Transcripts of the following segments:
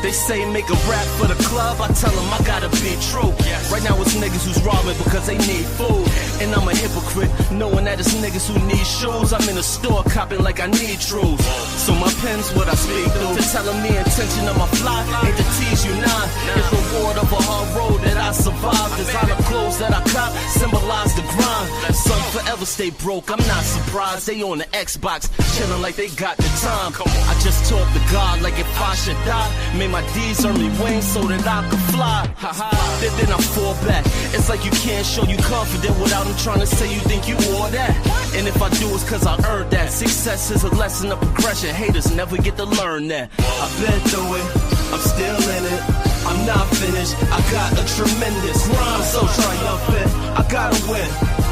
They say make a rap for the club, I tell them I gotta be true. Right now it's niggas who's robbing because they need food. And I'm a hypocrite, knowing that it's niggas who need shoes. I'm in a store copping like I need truths. So my pen's what I speak through. They're telling me intention of my fly ain't to tease you, nah. It's reward of a hard road that I survived. Designer clothes that I cop symbolize the grind. Some forever stay broke, I'm not surprised. They on the Xbox, chilling like they got the time. I just talk to God like if I should die. May my D's earn me wings so that I could fly. Then I fall back. It's like you can't show you confident without them trying to say you think you all that. And if I do, it's cause I earned that. Success is a lesson of progression. Haters never get to learn that. I've been through it, I'm still in it. I'm not finished, I got a tremendous rhyme, so triumphant. I gotta win,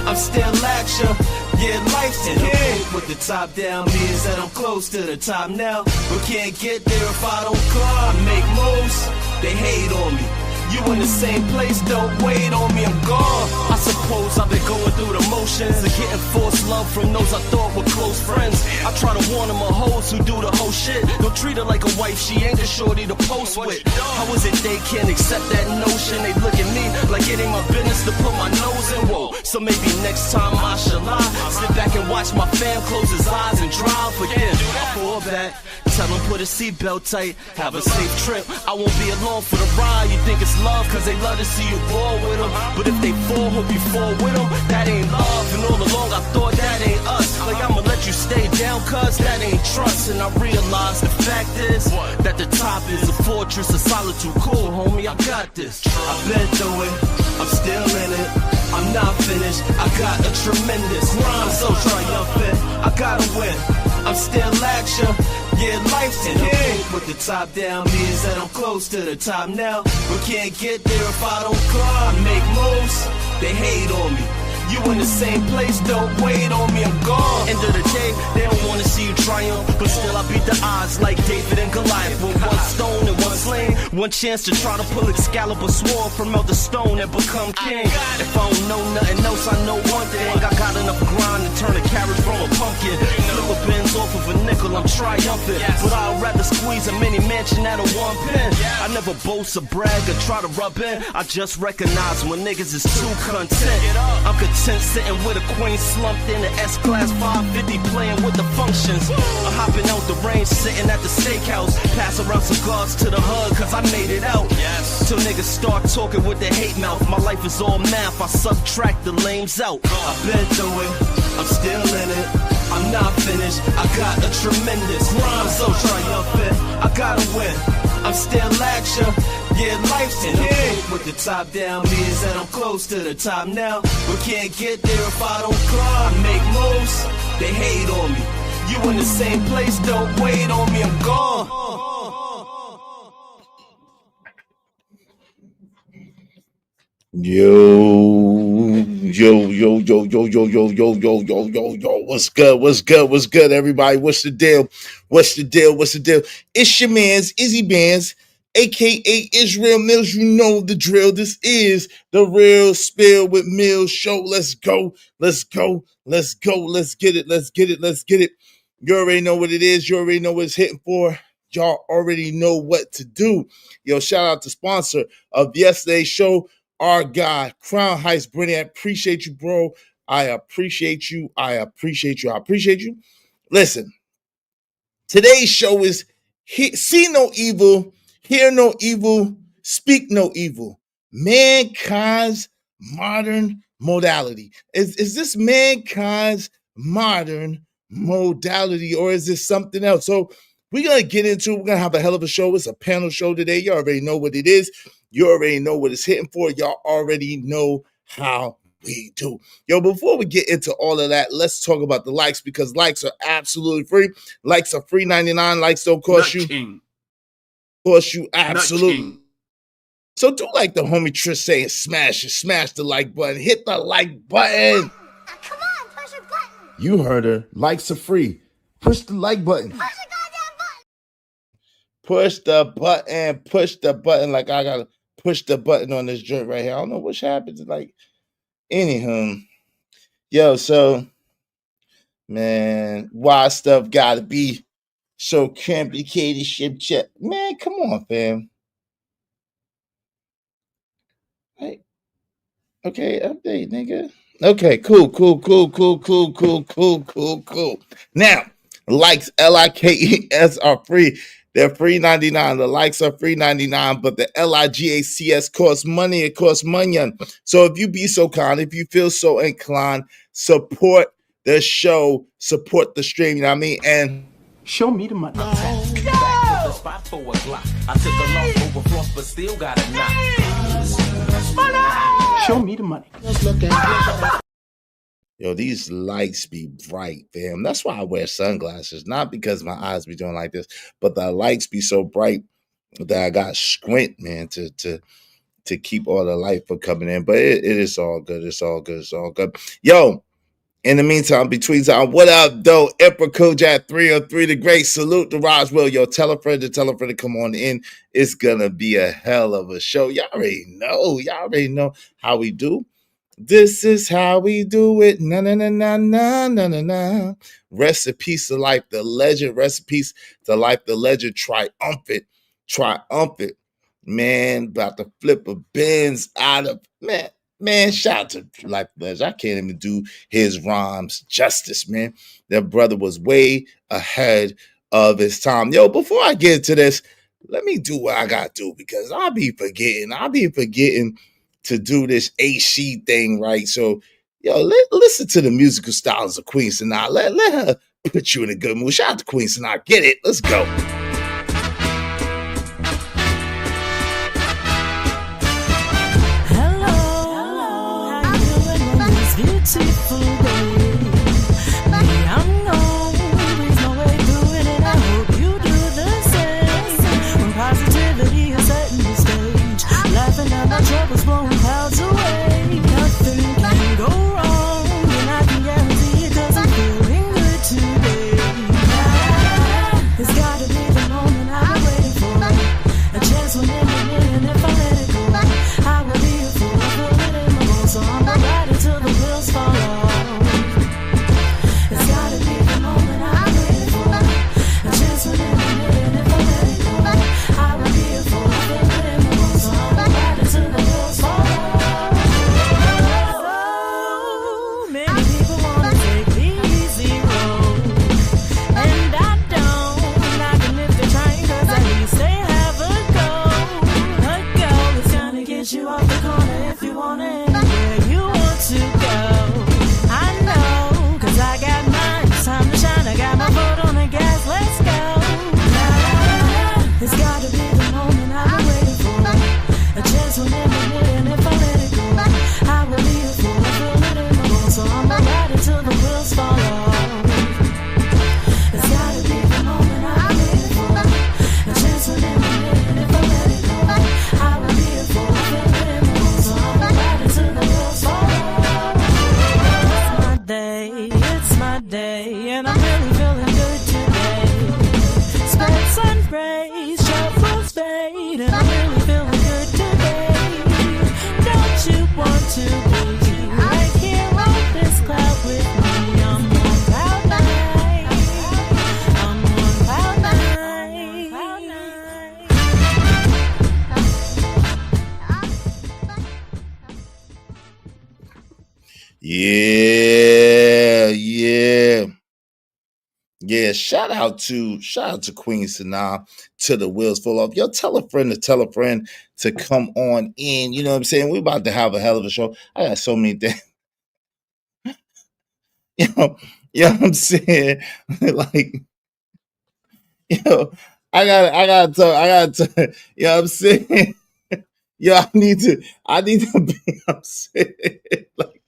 I'm still action. Yeah, life's in here. With the top down means that I'm close to the top now. But can't get there if I don't climb. Make moves, they hate on me. You in the same place, don't wait on me, I'm gone. I suppose I've been going through the motions of getting forced love from those I thought were close friends. I try to warn them of hoes who do the whole shit. Don't treat her like a wife, she ain't the shorty to post with. How is it they can't accept that notion? They look at me like it ain't my business to put my nose in. Whoa, so maybe next time I shall lie. Sit back and watch my fam close his eyes and drive. But yeah, I fall back, tell him put a seatbelt tight, have a safe trip. I won't be along for the ride. You think it's love cause they love to see you ball with them. But if they fall, hope you fall with them. That ain't love, and all along I thought that ain't us. Like I'ma let you stay down cause that ain't trust. And I realize the fact is that the top is a fortress of solitude. Cool homie, I got this. I've been through it, I'm still in it. I'm not finished, I got a tremendous rhyme, so triumphant. I gotta win, I'm still action. Yeah, life's in here. With the top down means that I'm close to the top now. But can't get there if I don't climb. Make moves, they hate on me. You in the same place, don't wait on me, I'm gone. End of the day, they don't wanna see you triumph. But still I beat the odds like David and Goliath. With one stone and one sling, one chance to try to pull Excalibur sword from out the stone and become king. If I don't know nothing else, I know one thing. I got enough grind to turn a carrot from a pumpkin. Flip a Benz off of a nickel, I'm triumphant. But I'd rather squeeze a mini mansion out of one pen. I never boast or brag or try to rub in. I just recognize when niggas is too content. I'm content sitting with a queen slumped in an S-Class 550 playing with the functions. I'm hopping out the range, sitting at the steakhouse. Pass around cigars to the hood cause I made it out. Till niggas start talking with their hate mouth. My life is all math, I subtract the lames out. I've been through it, I'm still in it. I'm not finished, I got a tremendous rhyme, so triumphant. I gotta win, I'm still action. Yeah, life's in here. With the top down means that I'm close to the top now. But can't get there if I don't climb. Make moves, they hate on me. You in the same place, don't wait on me, I'm gone. Yo. What's good, everybody? What's the deal? It's your man's Izzy Bands, aka Israel Mills. You know the drill. This is the Real Spill with Mills show. Let's go. Let's get it. You already know what it is. You already know what it's hitting for. Y'all already know what to do. Yo, shout out to sponsor of yesterday's show, our guy, Crown Heights Brittany. I appreciate you, bro. I appreciate you. Listen, today's show is see no evil, hear no evil, speak no evil. Mankind's modern modality. Is this mankind's modern modality, or is this something else? So we're going to get into it. We're going to have a hell of a show. It's a panel show today. You already know what it is. You already know what it's hitting for. Y'all already know how we do. Yo, before we get into all of that, let's talk about the likes, because likes are absolutely free. Likes are free 99. Likes don't cost you absolutely. So do like the homie Trish saying, smash the like button. Hit the like button. Come on, push a button. You heard her. Likes are free. Push the like button. Push the goddamn button. Push the button. Like I gotta push the button on this joint right here. I don't know what happens. Like, anywho. Yo, so, man, why stuff gotta be So complicated ship check. Man, come on, fam. Hey, okay, update, nigga. Okay, cool. Now, likes LIKES are free. They're free 99. The likes are free 99, but the LIGACS costs money. It costs money. So if you be so kind, if you feel so inclined, support the show, support the stream. You know what I mean? And Show me the money. Back to the spot for a Glock. I took a long overfloss, but still got a knock. Show me the money. Yo, these lights be bright, fam. That's why I wear sunglasses. Not because my eyes be doing like this, but the lights be so bright that I got squint, man, to keep all the light from coming in. But it is all good. It's all good. It's all good. Yo, in the meantime, between time, what up, though? Emperor Kojak 303 the Great. Salute to Roswell. Yo, tell a friend to come on in. It's gonna be a hell of a show. Y'all already know. Y'all already know how we do. This is how we do it. Na na na na na na na na. Rest in peace to life, the legend. Rest in peace to life, the legend. Triumphant. Man, about to flip a Benz out of man. Shout out to Life Legend. I can't even do his rhymes justice, man. That brother was way ahead of his time. Yo, before I get into this, let me do what I gotta do because I'll be forgetting to do this AC thing, right? So, yo, listen to the musical styles of Queen Sinatra. Let her put you in a good mood. Shout out to Queen Sinatra. Get it? Let's go. Hello, how you doing on this beautiful day? I'm always no way through it, and I hope you do the same. When positivity is setting the stage, laughing at my troubles, blowing clouds away. Nothing can go wrong, and I can guarantee it 'cause I'm feeling good today. It's gotta be the moment I've been waiting for. A chance when in a minute, and if I let it go, I will be a fool. I feel it in my bones, so I'm gonna ride it till the wheels fall off. It's gotta be the moment I've been waiting for. A chance when in a minute, and if I let it go, I will be a fool. I feel it in my bones, so I'm gonna ride it till the wheels fall off. So many people wanna take the easy road, and I don't knock them if they're trying, 'cause at least they have a goal. A goal is gonna get you off the corner if you want it, anywhere you want to go. I know, 'cause I got mine. It's time to shine. I got my foot on the gas. Let's go. It's gotta be the moment I've been waiting for. A chance will never hit, and if I let it go, I will be a fool. I feel it in my bones, so I'ma ride it till the wheels fall off. It's gotta be the moment I've been waiting for. A chance will never hit, and if I let it go, I will be a fool. I feel it in my bones, so I'ma ride it till the wheels fall off. It's my day, and I'm really feeling good today. Spread sun rays, shuffles fade, and I'm really feeling good today. Don't you want to be right here on this cloud with me? I'm on cloud nine. I'm on cloud nine. Yeah. Shout out to Queen Sanaa, to the wheels fall off. Yo, tell a friend to come on in. You know what I'm saying? We're about to have a hell of a show. I got so many things. You know what I'm saying? Like, yo, I gotta, you know what I'm saying? Yo, I need to be, I'm saying, like,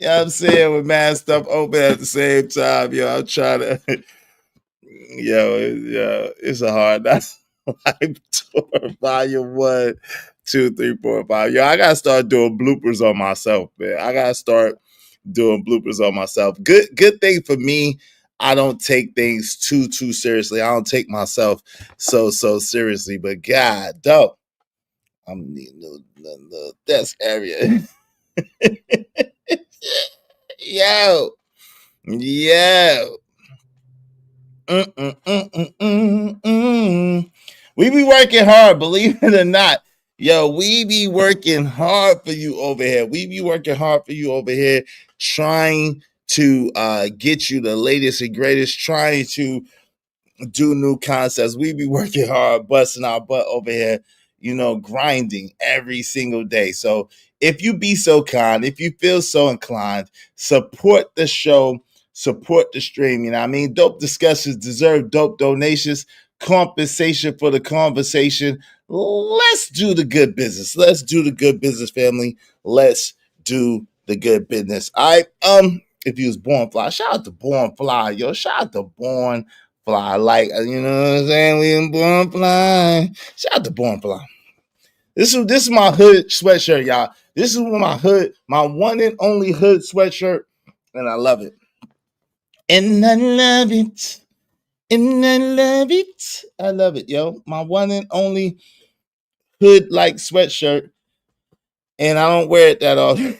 you know what I'm saying, with mad stuff open at the same time. Yo, I'm trying to, it's a hard that's life tour volume 1, 2, 3, 4, 5. Yo, I gotta start doing bloopers on myself, man. I gotta start doing bloopers on myself. Good thing for me. I don't take things too seriously. I don't take myself so seriously. But God, dope. I'm needing the desk area. Yo. We be working hard, believe it or not. Yo, we be working hard for you over here. We be working hard for you over here, trying to get you the latest and greatest, trying to do new concepts. We be working hard, busting our butt over here, grinding every single day. So if you be so kind, if you feel so inclined, support the show, support the stream. You know what I mean? Dope discussions deserve dope donations, compensation for the conversation. Let's do the good business. Let's do the good business, family. Let's do the good business. All right. If you was born fly, shout out to Born Fly, yo. Shout out to Born Fly. Like, you know what I'm saying? We in Born Fly. Shout out to Born Fly. This is my hood sweatshirt, y'all. This is my one and only hood sweatshirt, and I love it. And I love it. And I love it. I love it, yo. My one and only hood-like sweatshirt. And I don't wear it that often.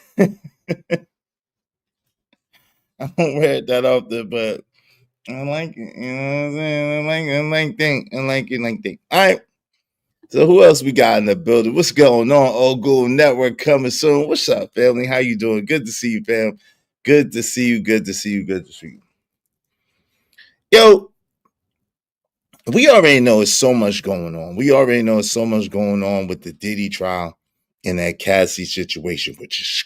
I don't wear it that often, but I like it. You know what I'm saying? I like it. All right. So who else we got in the building? What's going on? Old Google Network coming soon. What's up, family? How you doing? Good to see you, fam. Good to see you. Good to see you. Good to see you. Yo, we already know it's so much going on. We already know it's so much going on with the Diddy trial and that Cassie situation, which is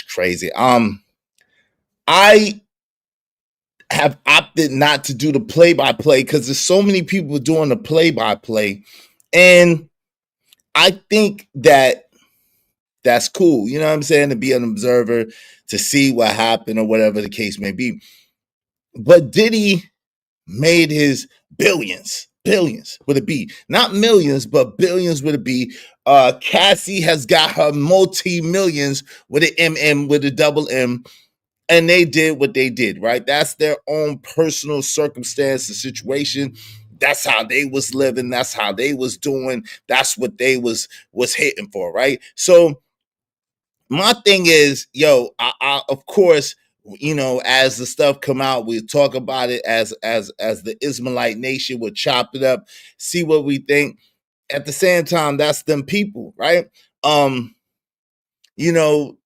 crazy. I have opted not to do the play-by-play because there's so many people doing the play-by-play, and I think that's cool. You know what I'm saying? To be an observer, to see what happened or whatever the case may be. But Diddy made his billions with a B, not millions, but billions with a B. Cassie has got her multi-millions with an M, with a double M. And they did what they did, right? That's their own personal circumstance and situation. That's how they was living. That's how they was doing. That's what they was hitting for, right? So my thing is, yo, I of course, as the stuff come out, we talk about it as the Ismailite nation would chop it up, see what we think. At the same time, that's them people, right? You know,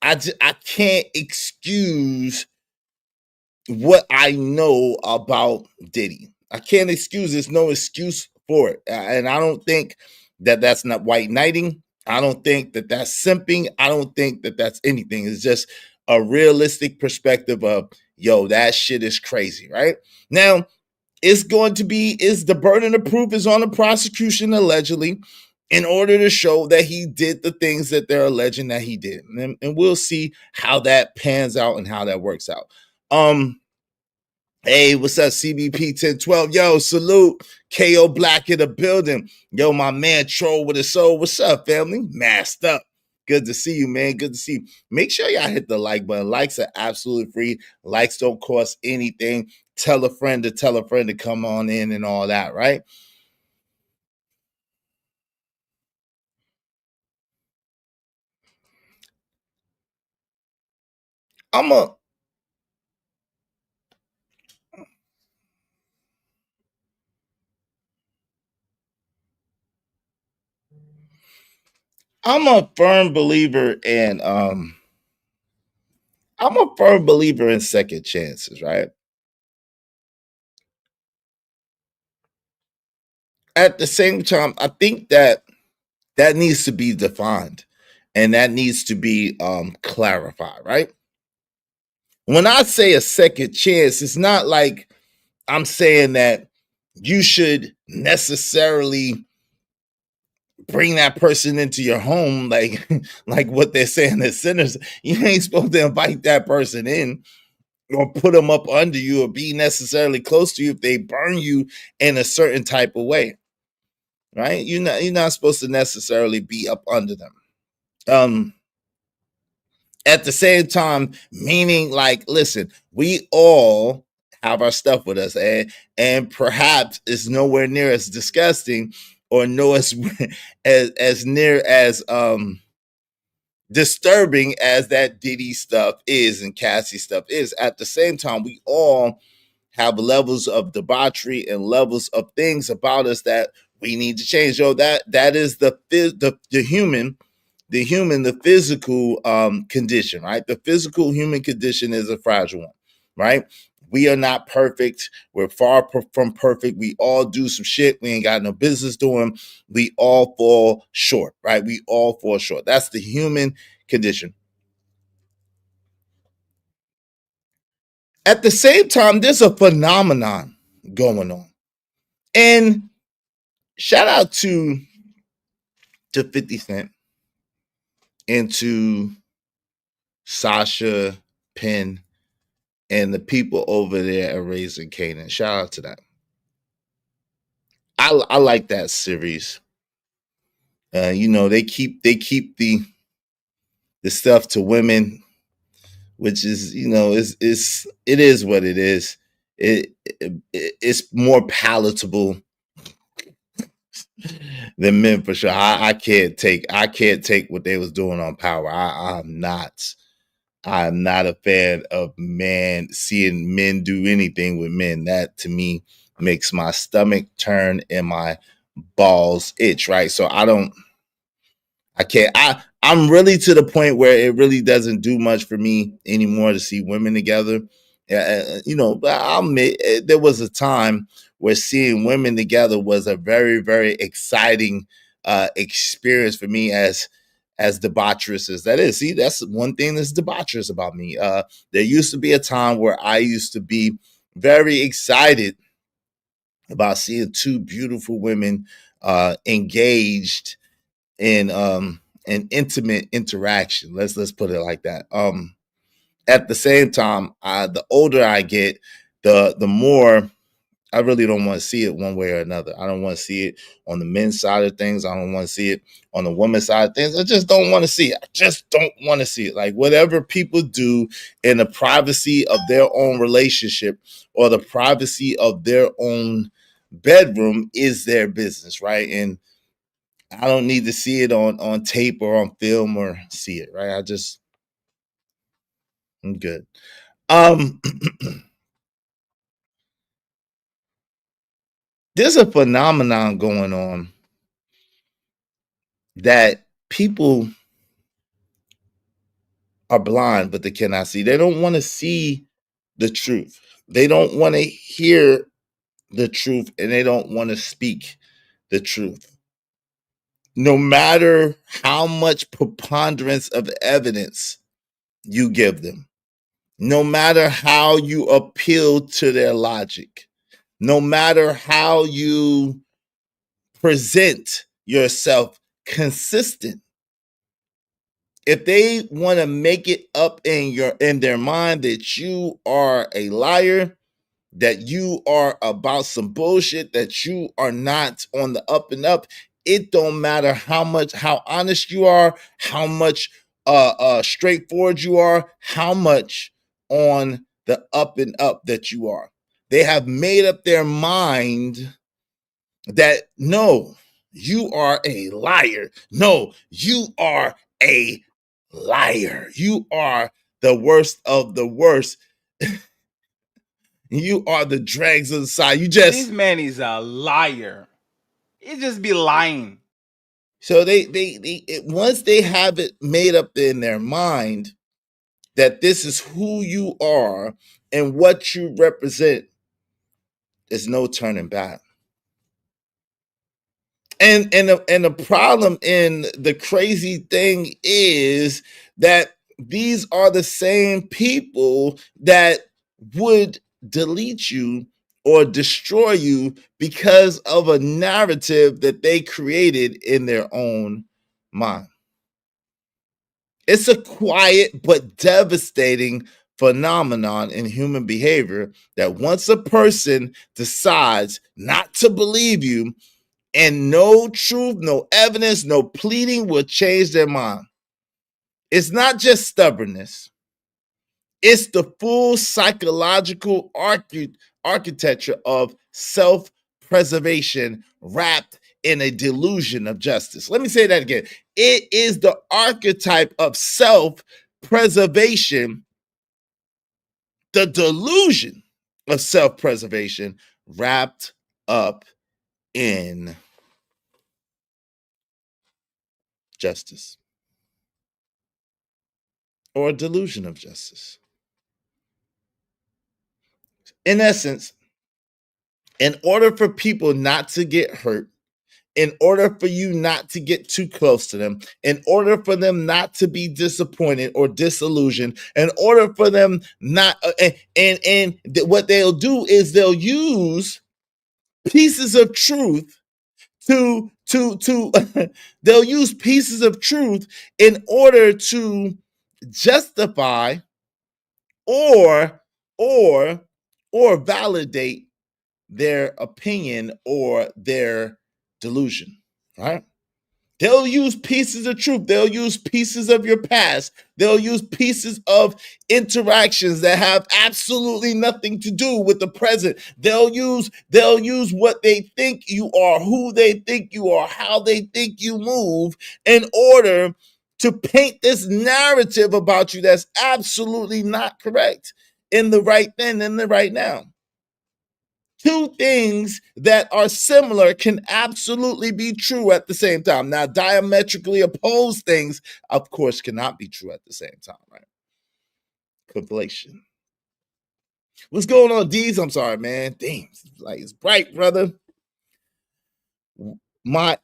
I can't excuse what I know about Diddy. I can't excuse. There's no excuse for it, and I don't think that that's not white knighting. I don't think that that's simping. I don't think that that's anything. It's just a realistic perspective of, yo, that shit is crazy, right? Now, is the burden of proof is on the prosecution allegedly, in order to show that he did the things that they're alleging that he did. And we'll see how that pans out and how that works out. Hey, what's up, CBP 1012? Yo, salute. KO Black in the building. Yo, my man Troll with a soul. What's up, family? Masked up. Good to see you, man. Good to see you. Make sure y'all hit the like button. Likes are absolutely free. Likes don't cost anything. Tell a friend to come on in and all that, right? I'm a firm believer in second chances, right? At the same time, I think that needs to be defined and that needs to be clarified, right? When I say a second chance, it's not like I'm saying that you should necessarily bring that person into your home like like what they're saying as sinners. You ain't supposed to invite that person in or put them up under you or be necessarily close to you if they burn you in a certain type of way, right? You're not supposed to necessarily be up under them. At the same time, meaning like, listen, we all have our stuff with us, and perhaps it's nowhere near as disgusting or no as near as disturbing as that Diddy stuff is and Cassie stuff is. At the same time, we all have levels of debauchery and levels of things about us that we need to change. Yo, that is the human, the physical condition, right? The physical human condition is a fragile one, right? We are not perfect. We're far from perfect. We all do some shit we ain't got no business doing. We all fall short, right? We all fall short. That's the human condition. At the same time, there's a phenomenon going on. And shout out to 50 Cent and to Sasha Penn and the people over there at Raising Canaan. Shout out to that. I like that series. You know, they keep the stuff to women, which is, you know, it is what it is. It's more palatable than men for sure. I can't take what they was doing on Power. I'm not a fan of seeing men do anything with men. That to me makes my stomach turn and my balls itch, right? So I can't. I'm really to the point where it really doesn't do much for me anymore to see women together. You know, I'll admit there was a time where seeing women together was a very, very exciting experience for me, as debaucherous as that is. See, that's one thing that's debaucherous about me. There used to be a time where I used to be very excited about seeing two beautiful women engaged in an intimate interaction. Let's put it like that. At the same time, the older I get, the more I really don't want to see it one way or another. I don't want to see it on the men's side of things. I don't want to see it on the women's side of things. I just don't want to see it. I just don't want to see it. Like whatever people do in the privacy of their own relationship or the privacy of their own bedroom is their business, right? And I don't need to see it on tape or on film or see it, right? I'm good. There's a phenomenon going on that people are blind, but they cannot see. They don't want to see the truth. They don't want to hear the truth, and they don't want to speak the truth. No matter how much preponderance of evidence you give them, no matter how you appeal to their logic, no matter how you present yourself consistent, if they want to make it up in their mind that you are a liar, that you are about some bullshit, that you are not on the up and up, it don't matter how honest you are, how much straightforward you are, how much on the up and up that you are. They have made up their mind that no, you are a liar. No, you are a liar. You are the worst of the worst. You are the dregs of the side. This man is a liar. He just be lying. So they once they have it made up in their mind that this is who you are and what you represent, there's no turning back. And the problem in the crazy thing is that these are the same people that would delete you or destroy you because of a narrative that they created in their own mind. It's a quiet but devastating phenomenon in human behavior that once a person decides not to believe you, and no truth, no evidence, no pleading will change their mind. It's not just stubbornness. It's the full psychological architecture of self-preservation wrapped in a delusion of justice. Let me say that again. It is the archetype of self-preservation, the delusion of self-preservation wrapped up in justice or a delusion of justice. In essence, in order for people not to get hurt, in order for you not to get too close to them, in order for them not to be disappointed or disillusioned, in order for them not, what they'll do is they'll use pieces of truth to they'll use pieces of truth in order to justify or or or validate their opinion or their delusion, right? They'll use pieces of truth. They'll use pieces of your past. They'll use pieces of interactions that have absolutely nothing to do with the present. They'll use what they think you are, who they think you are, how they think you move in order to paint this narrative about you that's absolutely not correct in the right then, in the right now. Two things that are similar can absolutely be true at the same time. Now, diametrically opposed things, of course, cannot be true at the same time, right? Conflation. What's going on, D's? I'm sorry, man. Damn, it's bright, brother. My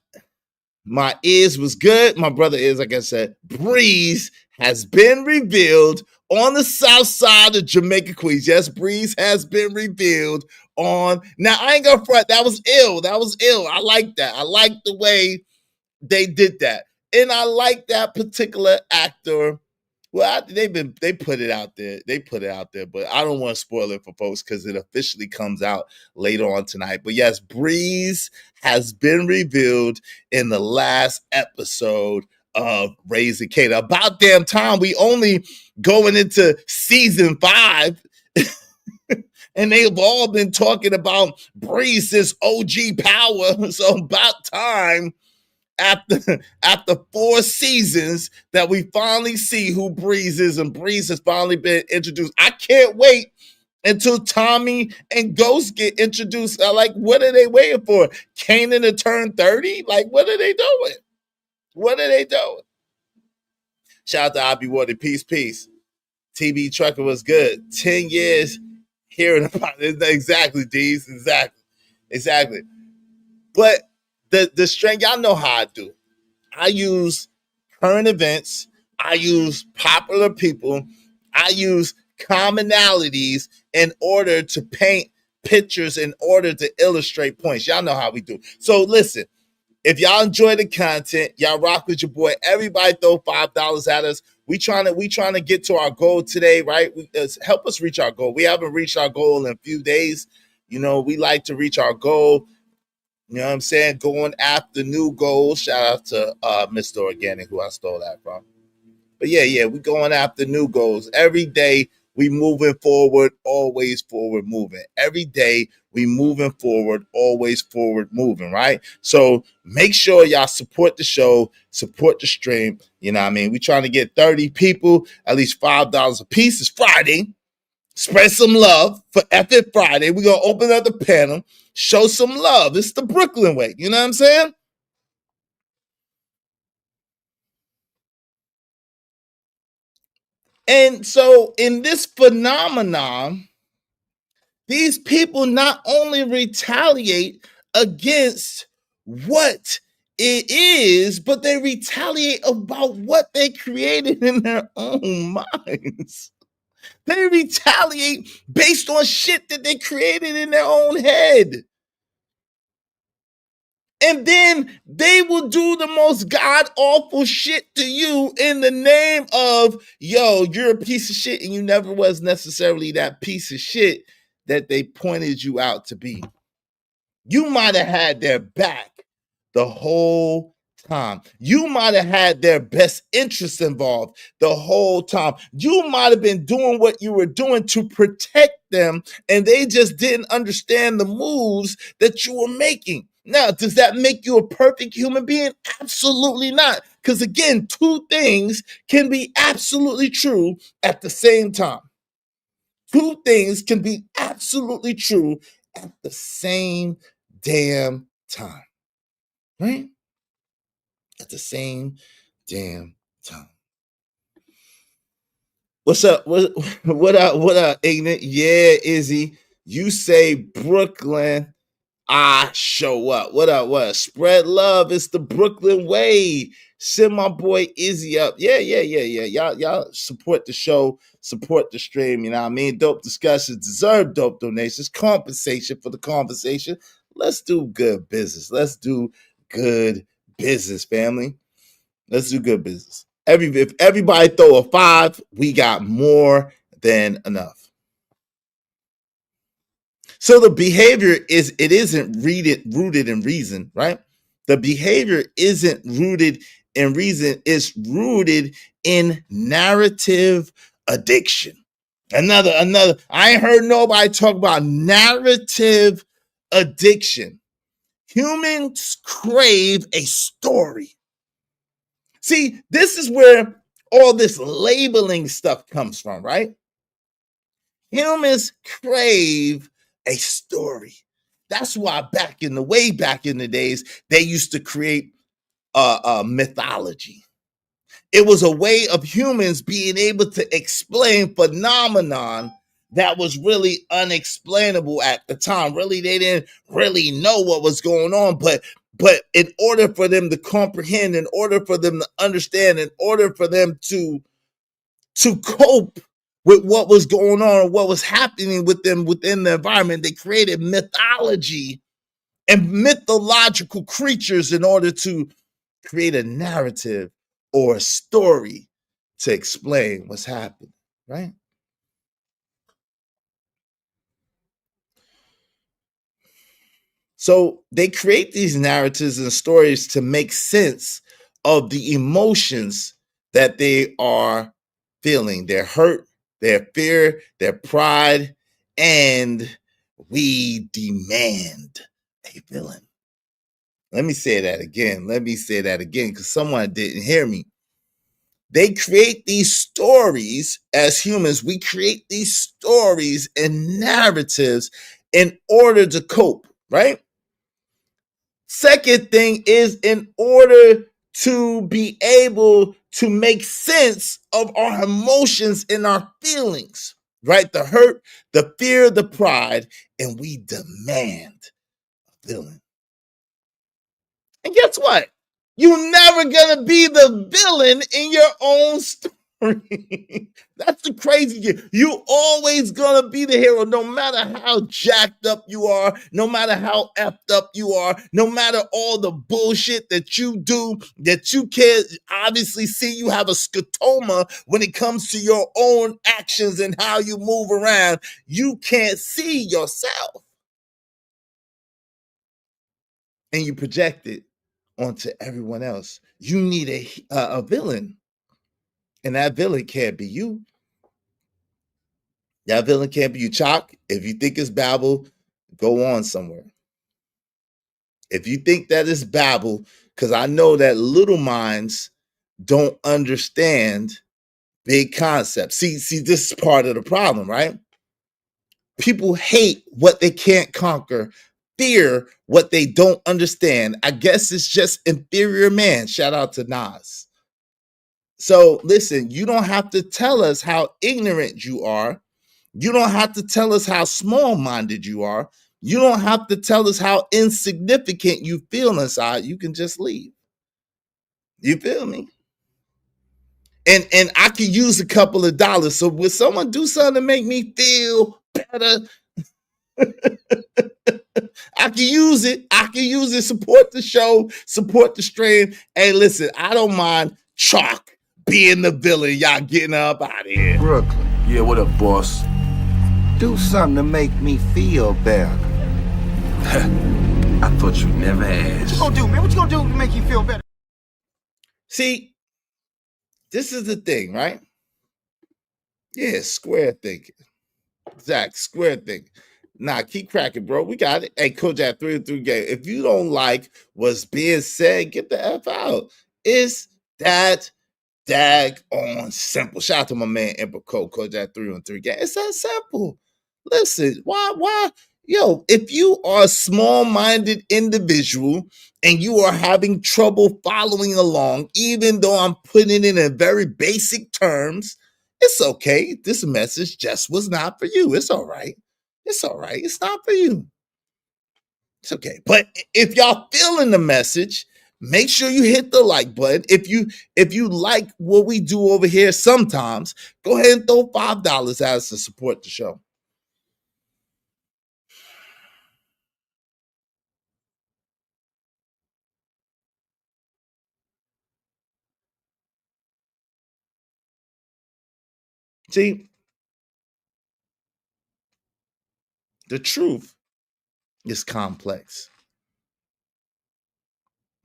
ears was good. My brother is, like I said, Breeze has been revealed on the south side of Jamaica, Queens. Yes, Breeze has been revealed on. Now, I ain't gonna front. That was ill. I like that. I like the way they did that. And I like that particular actor. Well, they put it out there. But I don't want to spoil it for folks because it officially comes out later on tonight. But yes, Breeze has been revealed in the last episode of Raising Kate. About damn time. We only going into season 5. And they've all been talking about Breeze's OG power. So about time after 4 seasons that we finally see who Breeze is, and Breeze has finally been introduced. I can't wait until Tommy and Ghost get introduced. Like, what are they waiting for? Kanan to turn 30? Like, what are they doing? Shout out to Abby Water. Peace. TB Trucker was good. 10 years hearing about it. Exactly, D's. Exactly. But the strength, y'all know how I do. I use current events. I use popular people. I use commonalities in order to paint pictures, in order to illustrate points. Y'all know how we do. So listen, if y'all enjoy the content, y'all rock with your boy. Everybody throw $5 at us. We trying to get to our goal today, right? Help us reach our goal. We haven't reached our goal in a few days. You know, we like to reach our goal. You know what I'm saying? Going after new goals. Shout out to Mr. Organic, who I stole that from. But yeah, we going after new goals. Every day we moving forward, always forward moving. Every day we moving forward, always forward moving, right? So make sure y'all support the show, support the stream. You know what I mean? We trying to get 30 people, at least $5 a piece. It's Friday. Spread some love for F Friday. We're going to open up the panel, show some love. It's the Brooklyn way. You know what I'm saying? And so in this phenomenon, these people not only retaliate against what it is, but they retaliate about what they created in their own minds. They retaliate based on shit that they created in their own head. And then they will do the most god-awful shit to you in the name of, yo, you're a piece of shit, and you never was necessarily that piece of shit that they pointed you out to be. You might have had their back the whole time. You might have had their best interests involved the whole time. You might have been doing what you were doing to protect them, and they just didn't understand the moves that you were making. Now, does that make you a perfect human being? Absolutely not. Because again, 2 things can be absolutely true at the same time. Two things can be absolutely true at the same damn time, right? At the same damn time. What's up? What up? What up, Ignorant? Yeah, Izzy. You say Brooklyn, I show up. What up? What? Spread love. It's the Brooklyn way. Send my boy Izzy up. Yeah. Y'all support the show, support the stream. You know what I mean? Dope discussions deserve dope donations, compensation for the conversation. Let's do good business. Let's do good business, family. Let's do good business. If everybody throw a 5, we got more than enough. So the behavior isn't rooted in reason, right? The behavior isn't rooted in reason, it's rooted in narrative addiction. Another, I ain't heard nobody talk about narrative addiction. Humans crave a story. See, this is where all this labeling stuff comes from, right? Humans crave a story. That's why way back in the days, they used to create a mythology. It was a way of humans being able to explain phenomenon that was really unexplainable at the time. Really, they didn't really know what was going on, but in order for them to comprehend, in order for them to understand, in order for them to cope with what was going on or what was happening with them within the environment, they created mythology and mythological creatures in order to create a narrative or a story to explain what's happening, right? So they create these narratives and stories to make sense of the emotions that they are feeling, their hurt, their fear, their pride, and we demand a villain. Let me say that again. Because someone didn't hear me. They create these stories as humans. We create these stories and narratives in order to cope, right? Second thing is in order to be able to make sense of our emotions and our feelings, right? The hurt, the fear, the pride, and we demand a villain. And guess what? You're never gonna be the villain in your own story. That's the crazy thing. You always gonna be the hero, no matter how jacked up you are, no matter how effed up you are, no matter all the bullshit that you do, that you can't obviously see. You have a scotoma when it comes to your own actions and how you move around. You can't see yourself. And you project it onto everyone else. You need a villain, and that villain can't be you. That villain can't be you. Chalk, if you think it's Babel, go on somewhere. If you think that is Babel, because I know that little minds don't understand big concepts. See, this is part of the problem, right? People hate what they can't conquer, fear what they don't understand. I guess it's just inferior man. Shout out to Nas. So listen, you don't have to tell us how ignorant you are. You don't have to tell us how small-minded you are. You don't have to tell us how insignificant you feel inside. You can just leave. You feel me? And I could use a couple of dollars. So would someone do something to make me feel better? I can use it. Support the show, support the stream. Hey, listen, I don't mind Chalk being the villain. Y'all getting up out of here. Brooklyn. Yeah, what up, boss? Do something to make me feel better. I thought you'd never ask. What you gonna do, man? What you gonna do to make you feel better? See, this is the thing, right? Yeah, square thinking. Zach, square thinking. Nah, keep cracking, bro. We got it. Hey, Kojak 3-3 game. If you don't like what's being said, get the F out. It's that dag on simple. Shout out to my man Emperor Code, Coach at 313 gang. It's that simple. Listen, why? Yo, if you are a small-minded individual and you are having trouble following along, even though I'm putting it in very basic terms, it's okay. This message just was not for you. It's all right. It's all right. It's not for you. It's okay. But if y'all feeling the message, make sure you hit the like button. If you like what we do over here sometimes, go ahead and throw $5 at us to support the show. See, the truth is complex.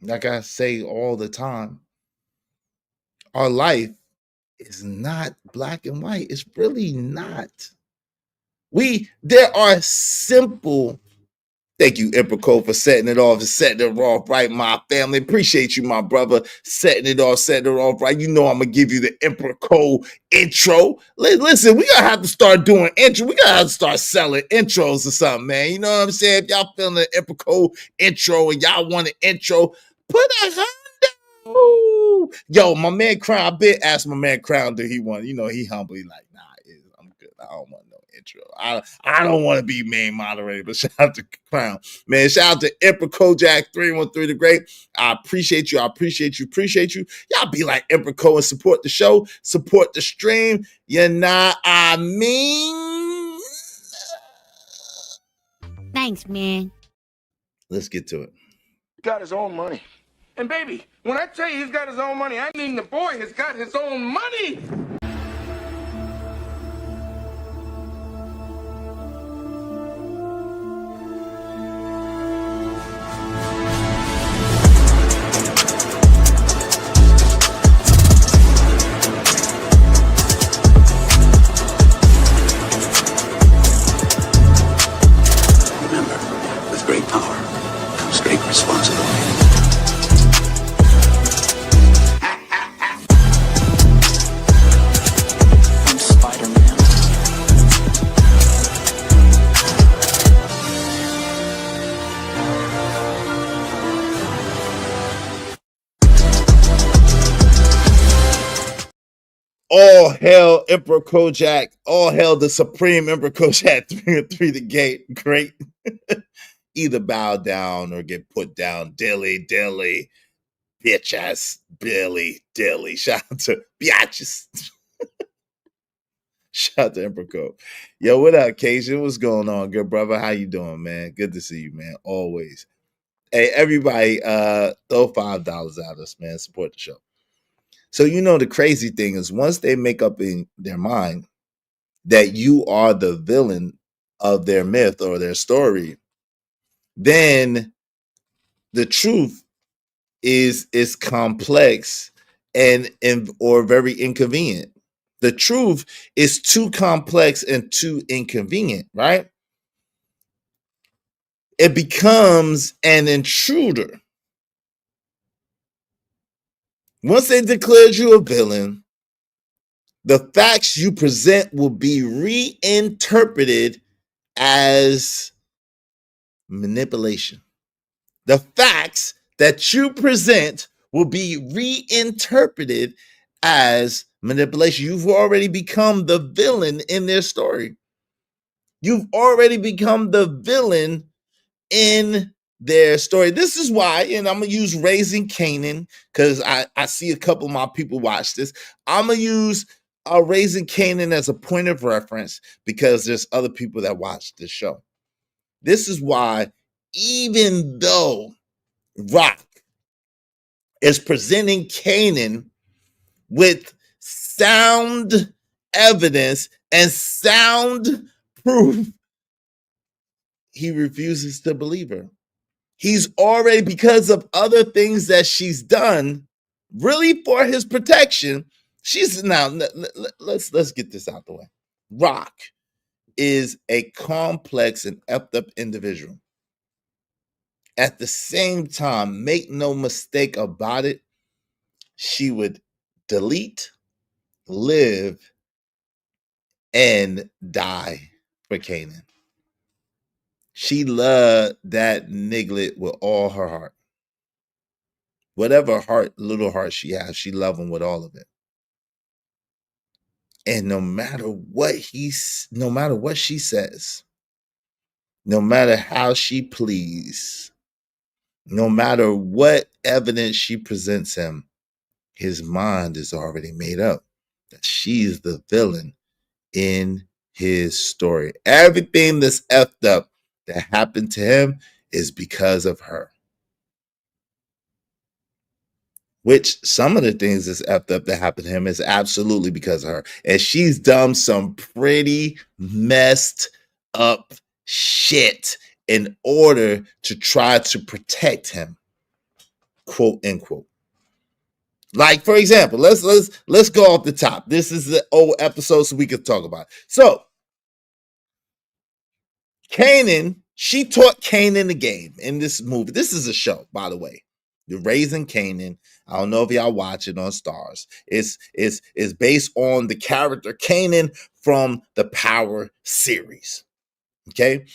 Like I say all the time, our life is not black and white. It's really not. There are simple. Thank you, Emperor Cole, for setting it off and setting it off right, my family. Appreciate you, my brother, setting it off right. You know I'm gonna give you the Emperor Cole intro. Listen, we gotta have to start doing intro. We gotta have to start selling intros or something, man. You know what I'm saying? If y'all feeling the Emperor Cole intro and y'all want an intro, put a hand down. Ooh. Yo, my man Crown, I been asked my man Crown, do he want? You know, he humbly like, nah, I'm good. I don't want no intro. I don't want to be main moderator, but shout out to Crown. Man, shout out to Emperor Kojak 313 the Great. I appreciate you. Appreciate you. Y'all be like Emperor Ko and support the show, support the stream. You know I mean? Thanks, man. Let's get to it. Got his own money. And baby, when I tell you he's got his own money, I mean the boy has got his own money. Remember, with great power comes great responsibility. I'm Spider-Man. All hail Emperor Kojak. All hail the Supreme Emperor Kojak 3 the Gate. Great. Either bow down or get put down. Dilly. Bitch ass Billy Dilly. Shout out to Biatches. Shout out to Emperor Code. Yo, what up, Cation? What's going on, good brother? How you doing, man? Good to see you, man. Always. Hey, everybody, throw $5 at us, man. Support the show. So you know the crazy thing is once they make up in their mind that you are the villain of their myth or their story, then the truth is complex and or very inconvenient. The truth is too complex and too inconvenient, right? It becomes an intruder. Once they declared you a villain, the facts you present will be reinterpreted as manipulation. The facts that you present will be reinterpreted as manipulation. You've already become the villain in their story. You've already become the villain in their story. This is why, and I'm going to use Raising Canaan because I see a couple of my people watch this. I'm going to use Raising Canaan as a point of reference because there's other people that watch this show. This is why, even though Rock is presenting Canaan with sound evidence and sound proof, he refuses to believe her. He's already, because of other things that she's done, really for his protection. She's now. Let's get this out the way. Rock is a complex and effed up individual. At the same time, make no mistake about it, she would delete, live, and die for Kanan. She loved that niglet with all her heart. Whatever little heart she has, she loved him with all of it. And no matter what she says, no matter how she pleads, no matter what evidence she presents him, his mind is already made up that she's the villain in his story. Everything that's effed up that happened to him is because of her. Which some of the things that's effed up that happened to him is absolutely because of her. And she's done some pretty messed up shit in order to try to protect him, quote unquote. Like, for example, let's go off the top. This is the old episode, so we can talk about it. So Kanan, she taught Kanan the game in this movie. This is a show, by the way. The Raising Kanan. I don't know if y'all watch it on Stars. It's based on the character Kanan from the Power series. Okay.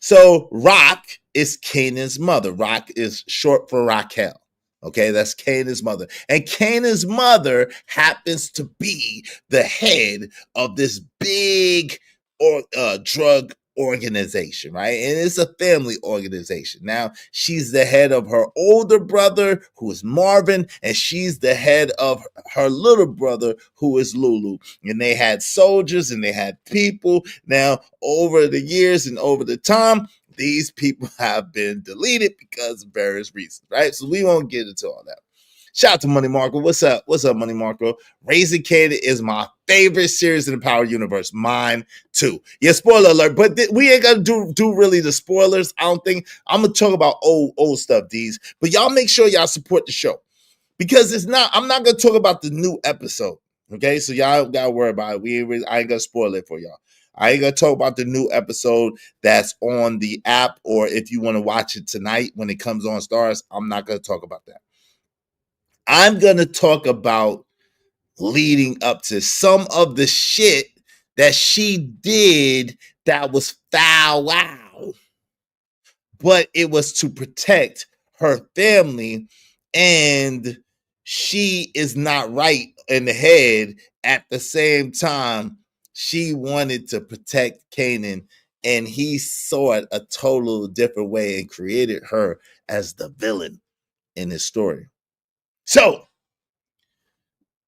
So Rock is Kanan's mother. Rock is short for Raquel. Okay, that's Kanan's mother. And Kanan's mother happens to be the head of this big drug organization, right? And it's a family organization. Now, she's the head of her older brother, who is Marvin, and she's the head of her little brother, who is Lulu. And they had soldiers and they had people. Now, over the years and over the time, these people have been deleted because of various reasons, right? So we won't get into all that. Shout out to Money Marco. What's up? What's up, Money Marco? Raising Kanan is my favorite series in the Power universe. Mine too. Yeah, spoiler alert. But we ain't gonna do really the spoilers. I don't think. I'm gonna talk about old stuff, D's. But y'all make sure y'all support the show. Because I'm not gonna talk about the new episode. Okay, so y'all gotta worry about it. I ain't gonna spoil it for y'all. I ain't gonna talk about the new episode that's on the app, or if you want to watch it tonight when it comes on Stars, I'm not gonna talk about that. I'm gonna talk about leading up to some of the shit that she did that was foul wow, but it was to protect her family, and she is not right in the head. At the same time, she wanted to protect Kanan, and he saw it a total different way and created her as the villain in his story. So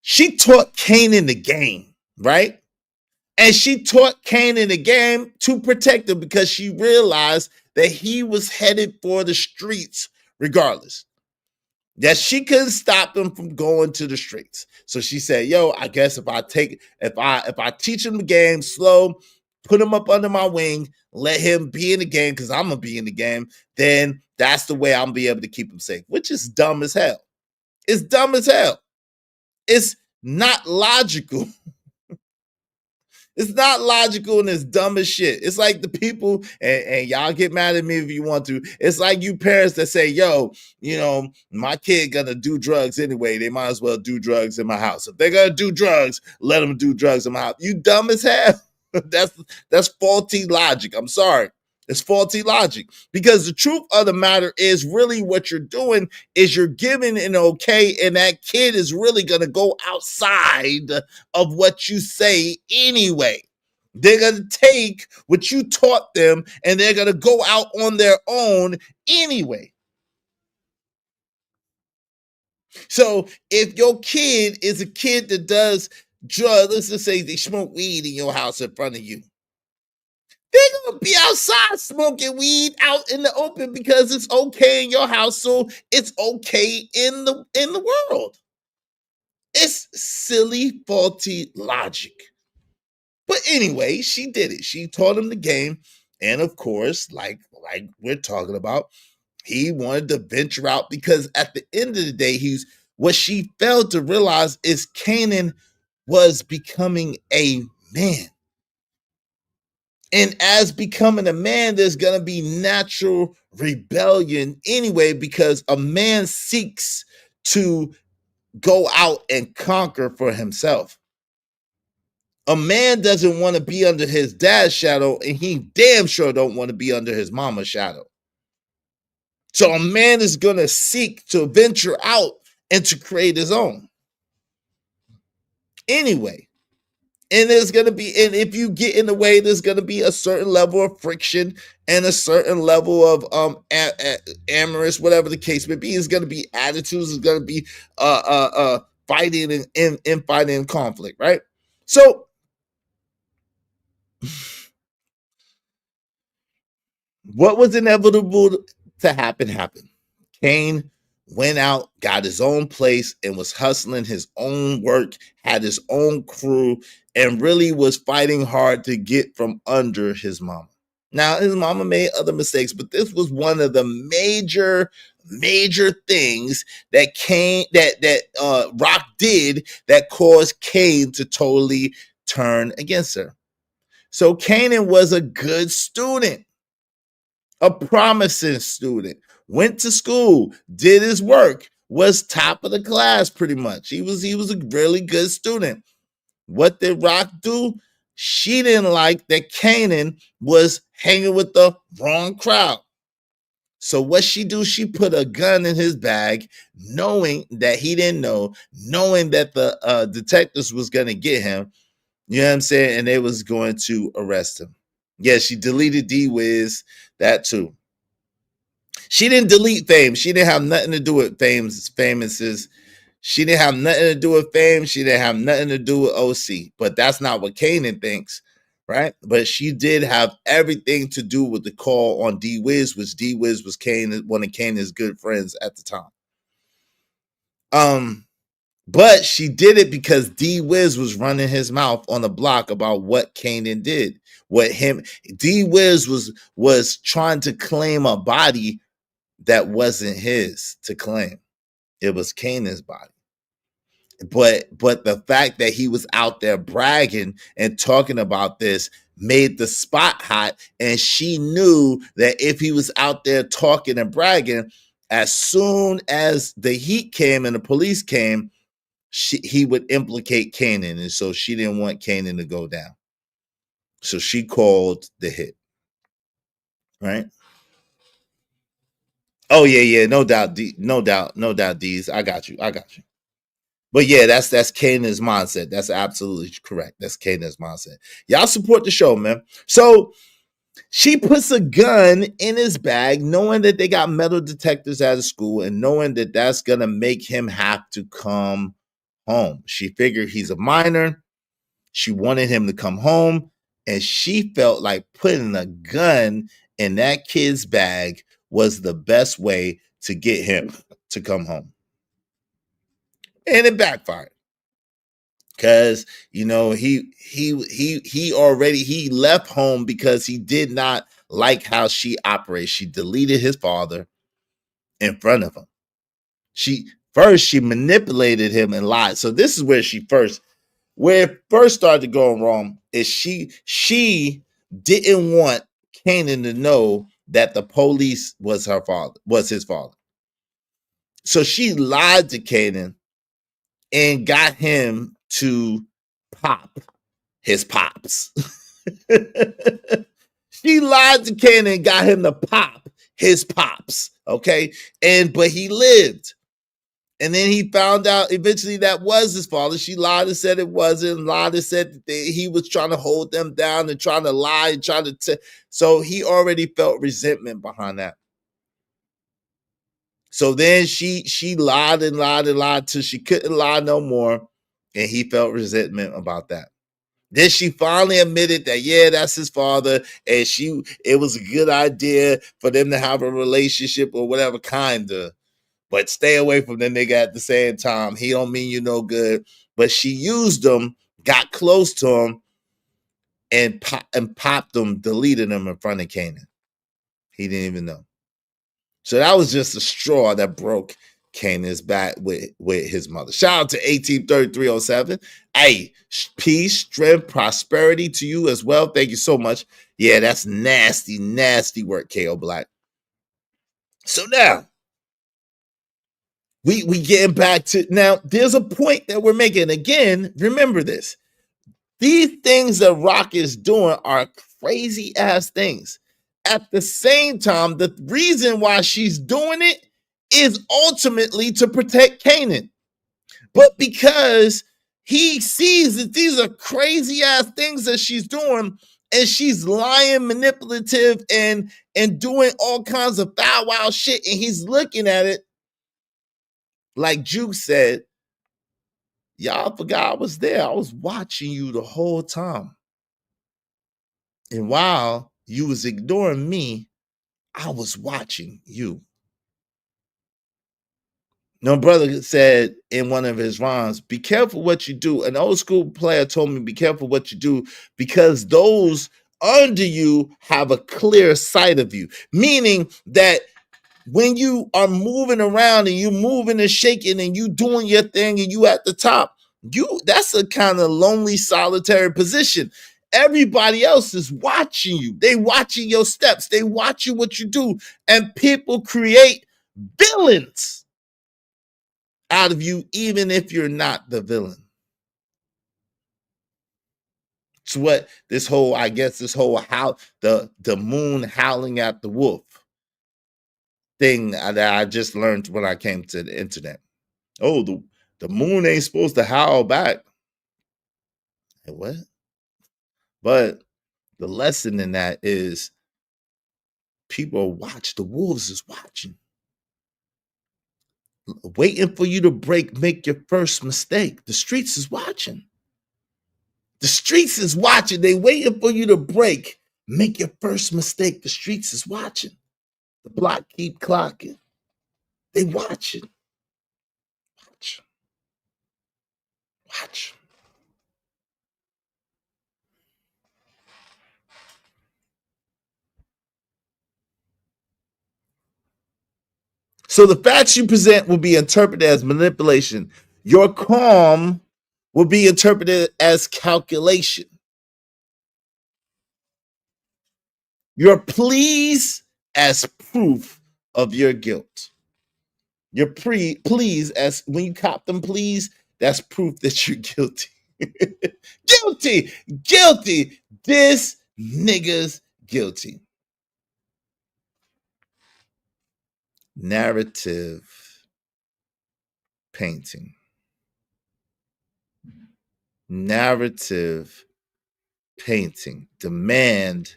she taught Kanan the game, right? And she taught Kanan the game to protect him because she realized that he was headed for the streets regardless. That she couldn't stop him from going to the streets. So she said, yo, I guess if I teach him the game slow, put him up under my wing, let him be in the game because I'm gonna be in the game, then that's the way I'm gonna be able to keep him safe, which is dumb as hell. It's dumb as hell. It's not logical. It's not logical and it's dumb as shit. It's like the people, and y'all get mad at me if you want to. It's like you parents that say, yo, my kid gonna do drugs anyway. They might as well do drugs in my house. If they're gonna do drugs, let them do drugs in my house. You dumb as hell. That's faulty logic. I'm sorry. It's faulty logic because the truth of the matter is really what you're doing is you're giving an okay, and that kid is really going to go outside of what you say anyway. They're going to take what you taught them and they're going to go out on their own anyway. So if your kid is a kid that does drugs, let's just say they smoke weed in your house in front of you, they're gonna be outside smoking weed out in the open because it's okay in your house, so it's okay in the world. It's silly, faulty logic. But anyway, she did it. She taught him the game, and of course, like we're talking about, he wanted to venture out because at the end of the day, what she failed to realize is Kanan was becoming a man. And as becoming a man, there's going to be natural rebellion anyway, because a man seeks to go out and conquer for himself. A man doesn't want to be under his dad's shadow, and he damn sure don't want to be under his mama's shadow. So a man is going to seek to venture out and to create his own. Anyway, and there's going to be, and if you get in the way, there's going to be a certain level of friction and a certain level of amorous, whatever the case may be. It's going to be attitudes. It's going to be fighting and infighting and conflict, right? So what was inevitable to happen happened. Cain went out, got his own place, and was hustling his own work, had his own crew, and really was fighting hard to get from under his mama. Now, his mama made other mistakes, but this was one of the major things that Rock did that caused Cain to totally turn against her. So Canaan was a good student, a promising student, went to school, did his work, was top of the class pretty much. He was a really good student. What did Rock do? She didn't like that Canaan was hanging with the wrong crowd. So what she do? She put a gun in his bag, knowing that he didn't know, knowing that the detectives was going to get him. You know what I'm saying? And they was going to arrest him. Yeah, she deleted D-Wiz, that too. She didn't delete Fame. She didn't have nothing to do with Famouses. She didn't have nothing to do with Fame. She didn't have nothing to do with OC. But that's not what Kanan thinks, right? But she did have everything to do with the call on D-Wiz, which D-Wiz was one of Kanan's good friends at the time. But she did it because D-Wiz was running his mouth on the block about what Kanan did. D-Wiz was trying to claim a body that wasn't his to claim. It was Kanan's body. But the fact that he was out there bragging and talking about this made the spot hot, and she knew that if he was out there talking and bragging, as soon as the heat came and the police came, he would implicate Kanan, and so she didn't want Kanan to go down. So she called the hit, right? Oh yeah, no doubt, D's. I got you. But yeah, that's Kanan's mindset. That's absolutely correct. That's Kanan's mindset. Y'all support the show, man. So she puts a gun in his bag, knowing that they got metal detectors at his school, and knowing that that's gonna make him have to come home. She figured he's a minor. She wanted him to come home, and she felt like putting a gun in that kid's bag was the best way to get him to come home. And it backfired. Because, you know, he left home because he did not like how she operates. She deleted his father in front of him. She manipulated him and lied. So this is where it first started going wrong, is she didn't want Kanan to know that the police was his father. So she lied to Kanan and got him to pop his pops. She lied to Kanan and got him to pop his pops. Okay. But he lived. And then he found out eventually that was his father. She lied and said it wasn't. Lied and said that he was trying to hold them down and trying to lie and trying to. So he already felt resentment behind that. So then she lied and lied and lied till she couldn't lie no more. And he felt resentment about that. Then she finally admitted that, yeah, that's his father. And it was a good idea for them to have a relationship or whatever kind of. But stay away from the nigga at the same time. He don't mean you no good. But she used him, got close to him, and popped him, deleted him in front of Kanan. He didn't even know. So that was just a straw that broke Kanan's back with his mother. Shout out to 183307. Hey, peace, strength, prosperity to you as well. Thank you so much. Yeah, that's nasty, nasty work, KO Black. So now, we getting back to now. There's a point that we're making. Again, remember this. These things that Rock is doing are crazy ass things. At the same time, the reason why she's doing it is ultimately to protect Kanan. But because he sees that these are crazy ass things that she's doing, and she's lying, manipulative, and doing all kinds of foul wild shit, and he's looking at it like Juke said, y'all forgot I was there. I was watching you the whole time. And while you was ignoring me, I was watching you. No, brother said in one of his rhymes, be careful what you do. An old school player told me, be careful what you do, because those under you have a clear sight of you. Meaning that when you are moving around and you moving and shaking and you doing your thing and you at the top, that's a kind of lonely, solitary position. Everybody else is watching you. They watching your steps. They watching what you do. And people create villains out of you, even if you're not the villain. It's what this whole, I guess, this whole how the moon howling at the wolf thing that I just learned when I came to the internet. Oh, the moon ain't supposed to howl back. Like, what? But the lesson in that is people watch, the wolves is watching. Waiting for you to make your first mistake. The streets is watching. The streets is watching. They waiting for you to break. Make your first mistake. The streets is watching. The block keep clocking. They watching. Watch. Watch. So the facts you present will be interpreted as manipulation. Your calm will be interpreted as calculation. Your pleas as proof of your guilt. Your pleas as when you cop them pleas, that's proof that you're guilty. Guilty, guilty. This nigga's guilty. Narrative painting. Narrative painting. Demand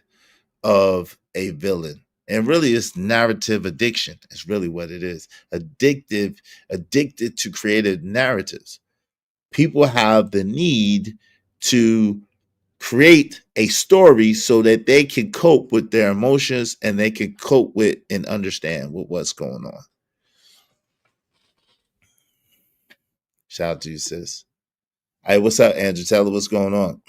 of a villain. And really it's narrative addiction. It's really what it is. Addicted to creative narratives. People have the need to create a story so that they can cope with their emotions and they can cope with and understand what's going on. Shout out to you, sis. Hey, what's up, Andrew? Tell her what's going on.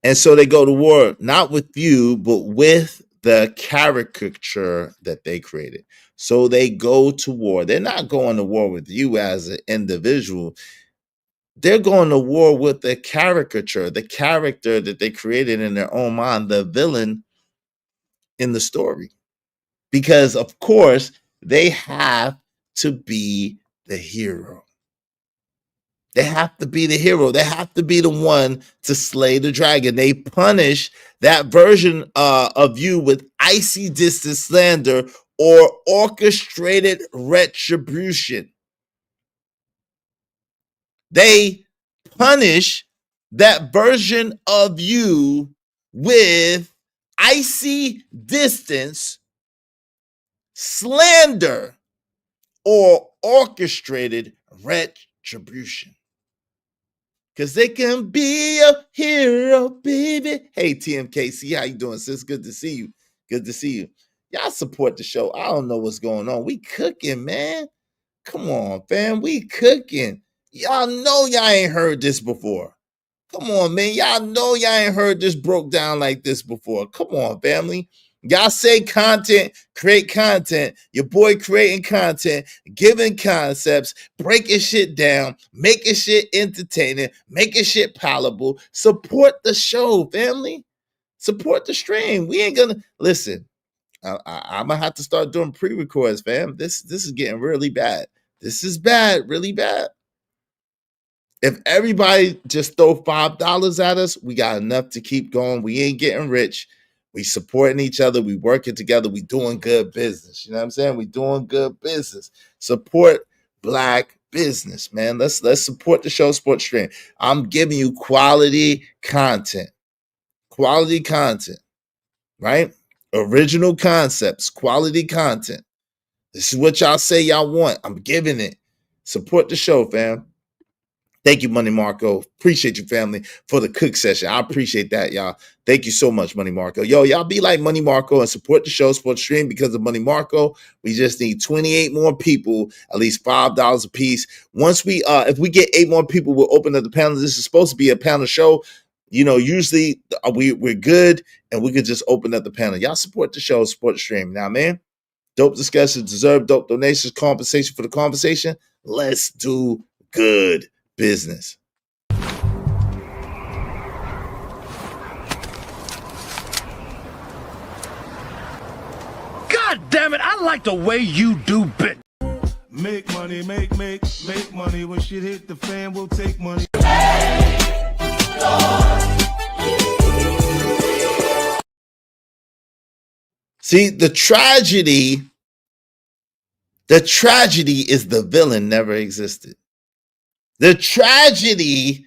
And so they go to war, not with you, but with the caricature that they created. So they go to war. They're not going to war with you as an individual. They're going to war with the caricature, the character that they created in their own mind, the villain in the story. Because, of course, they have to be the hero. They have to be the hero. They have to be the one to slay the dragon. They punish that version of you with icy distant slander or orchestrated retribution. They punish that version of you with icy distance, slander, or orchestrated retribution. Because they can be a hero, baby. Hey, TMKC, how you doing, sis? Good to see you. Good to see you. Y'all support the show. I don't know what's going on. We cooking, man. Come on, fam. We cooking. Y'all know y'all ain't heard this before. Come on, man. Y'all know y'all ain't heard this broke down like this before. Come on, family. Y'all say content, create content. Your boy creating content, giving concepts, breaking shit down, making shit entertaining, making shit palatable. Support the show, family. Support the stream. We ain't gonna listen. I'm gonna have to start doing pre-records, fam. This is getting really bad. This is bad, really bad. If everybody just throw $5 at us, we got enough to keep going. We ain't getting rich. We supporting each other. We working together. We doing good business. You know what I'm saying? We doing good business. Support Black business, man. Let's support the show, Sports Stream. I'm giving you quality content. Quality content, right? Original concepts, quality content. This is what y'all say y'all want. I'm giving it. Support the show, fam. Thank you, Money Marco. Appreciate you, family, for the cook session. I appreciate that, y'all. Thank you so much, Money Marco. Yo, y'all be like Money Marco and support the show, Sports Stream, because of Money Marco. We just need 28 more people, at least $5 a piece. Once we, if we get 8 more people, we'll open up the panel. This is supposed to be a panel show. You know, usually we're good, and we could just open up the panel. Y'all support the show, Sports Stream. Now, man, dope discussions deserve dope donations, compensation for the conversation. Let's do good business. God damn it, I like the way you do bit. Make money, make money. When shit hit the fan, we'll take money. See, the tragedy is the villain never existed. The tragedy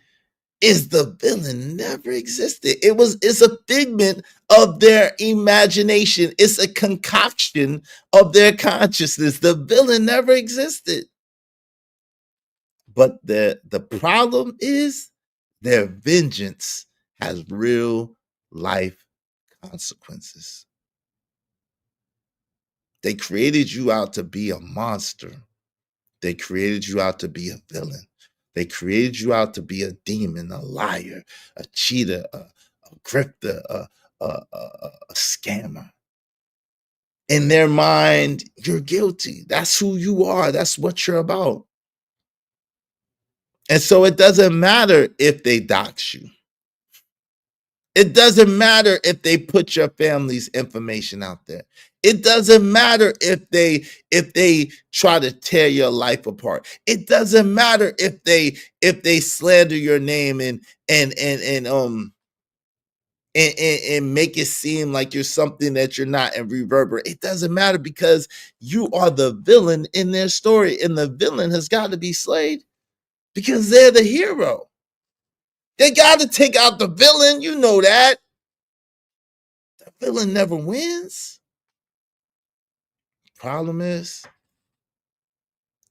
is the villain never existed. It's a figment of their imagination. It's a concoction of their consciousness. The villain never existed. But the problem is their vengeance has real life consequences. They created you out to be a monster. They created you out to be a villain. They created you out to be a demon, a liar, a cheater, a grifter, a scammer. In their mind, you're guilty. That's who you are. That's what you're about. And so it doesn't matter if they dox you. It doesn't matter if they put your family's information out there. It doesn't matter if they try to tear your life apart. It doesn't matter if they slander your name and make it seem like you're something that you're not and reverberate. It doesn't matter because you are the villain in their story, and the villain has got to be slayed because they're the hero. They got to take out the villain. You know that. The villain never wins. Problem is,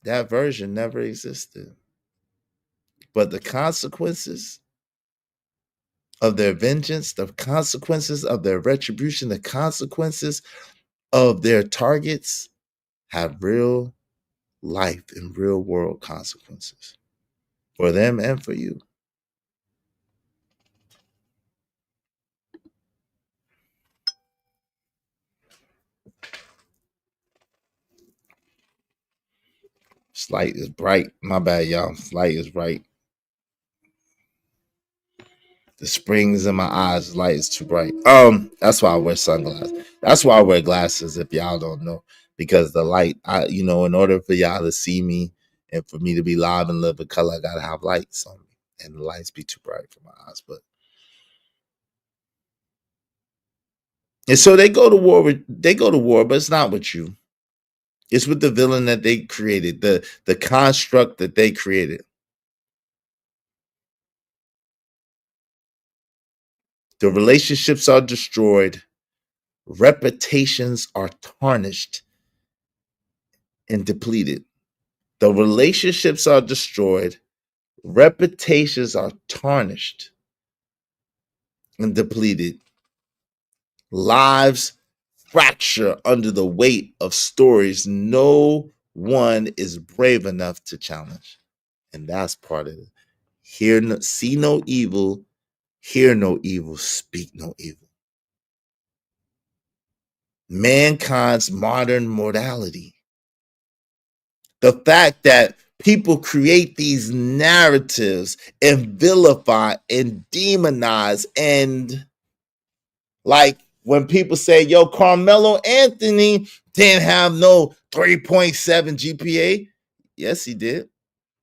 that version never existed. But the consequences of their vengeance, the consequences of their retribution, the consequences of their targets have real life and real world consequences for them and for you. Light is bright. My bad, y'all. Light is bright. The springs in my eyes, light is too bright. That's why I wear sunglasses. That's why I wear glasses, if y'all don't know. Because the light, in order for y'all to see me and for me to be live and live in color, I gotta have lights on me. And the lights be too bright for my eyes. And so they go to war, but it's not with you. It's with the villain that they created, the construct that they created. The relationships are destroyed. Reputations are tarnished and depleted. The relationships are destroyed. Reputations are tarnished and depleted. Lives fracture under the weight of stories no one is brave enough to challenge. And that's part of it. See no evil, hear no evil, speak no evil. Mankind's modern mortality. The fact that people create these narratives and vilify and demonize and When people say, yo, Carmelo Anthony didn't have no 3.7 GPA. Yes, he did.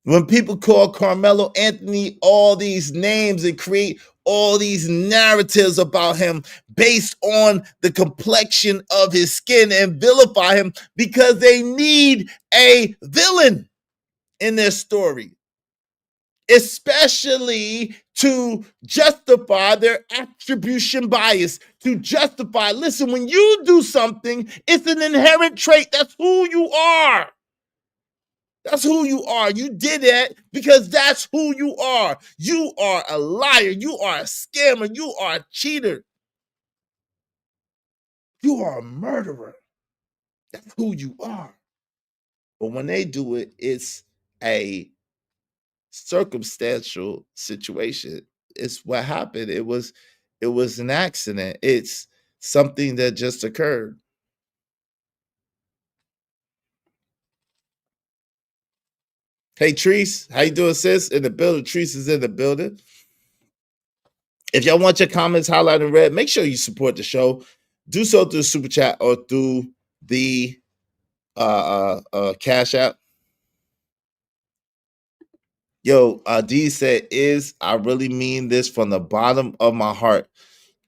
When people call Carmelo Anthony all these names and create all these narratives about him based on the complexion of his skin and vilify him because they need a villain in their story, especially to justify their attribution bias, to justify, listen, when you do something, it's an inherent trait. That's who you are. That's who you are. You did that because that's who you are. You are a liar. You are a scammer. You are a cheater. You are a murderer. That's who you are. But when they do it, it's a circumstantial situation. It's what happened. It was an accident. It's something that just occurred. Hey Treese, how you doing, sis? In the building. Treese is in the building. If y'all want your comments highlighted in red, make sure you support the show. Do so through Super Chat or through the Cash App. Yo, D said, I really mean this from the bottom of my heart.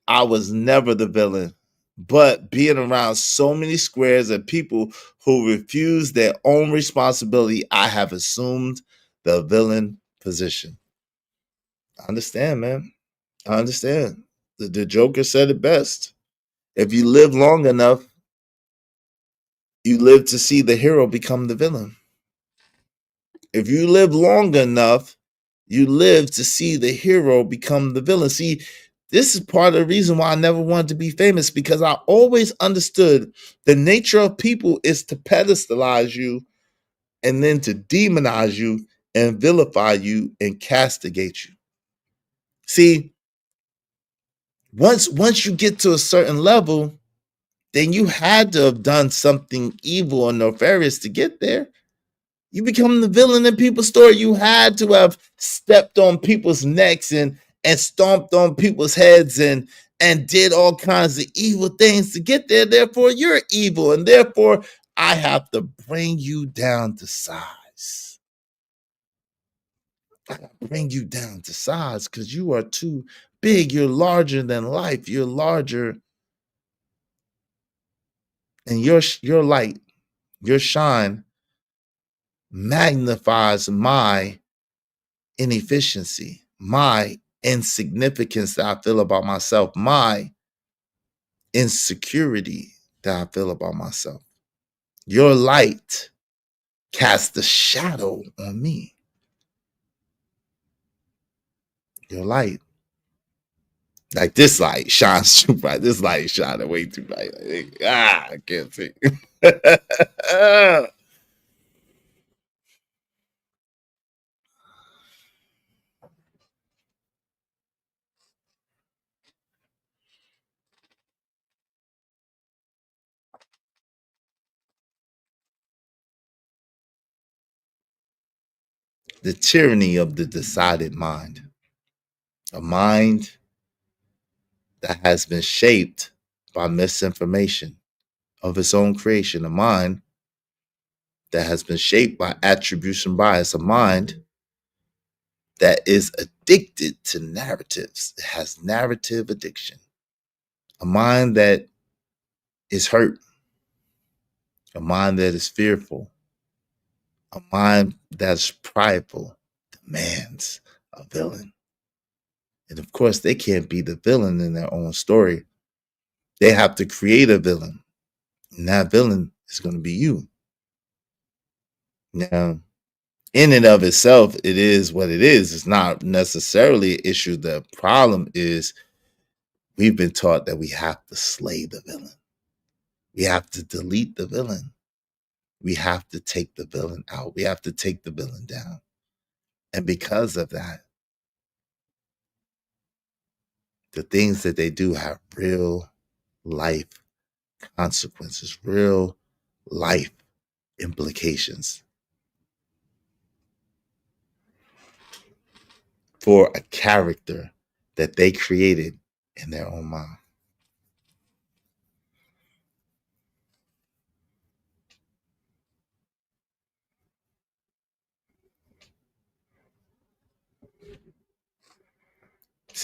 I was never the villain, but being around so many squares and people who refuse their own responsibility, I have assumed the villain position. I understand, man. I understand. The Joker said it best. If you live long enough, you live to see the hero become the villain. If you live long enough, you live to see the hero become the villain. See, this is part of the reason why I never wanted to be famous, because I always understood the nature of people is to pedestalize you and then to demonize you and vilify you and castigate you. See, once you get to a certain level, then you had to have done something evil or nefarious to get there. You become the villain in people's story. You had to have stepped on people's necks and stomped on people's heads and did all kinds of evil things to get there. Therefore, you're evil, and therefore, I have to bring you down to size. I gotta bring you down to size because you are too big. You're larger than life. You're larger, and your light, your shine magnifies my inefficiency, my insignificance that I feel about myself, my insecurity that I feel about myself. Your light casts a shadow on me. Your light, like this light shines too bright. This light is shining way too bright. I can't see. The tyranny of the decided mind, a mind that has been shaped by misinformation of its own creation, a mind that has been shaped by attribution bias, a mind that is addicted to narratives. It has narrative addiction, a mind that is hurt, a mind that is fearful, a mind that's prideful, demands a villain. And of course, they can't be the villain in their own story. They have to create a villain, and that villain is going to be you. Now, in and of itself, it is what it is. It's not necessarily an issue. The problem is we've been taught that we have to slay the villain. We have to delete the villain. We have to take the villain out. We have to take the villain down. And because of that, the things that they do have real life consequences, real life implications for a character that they created in their own mind.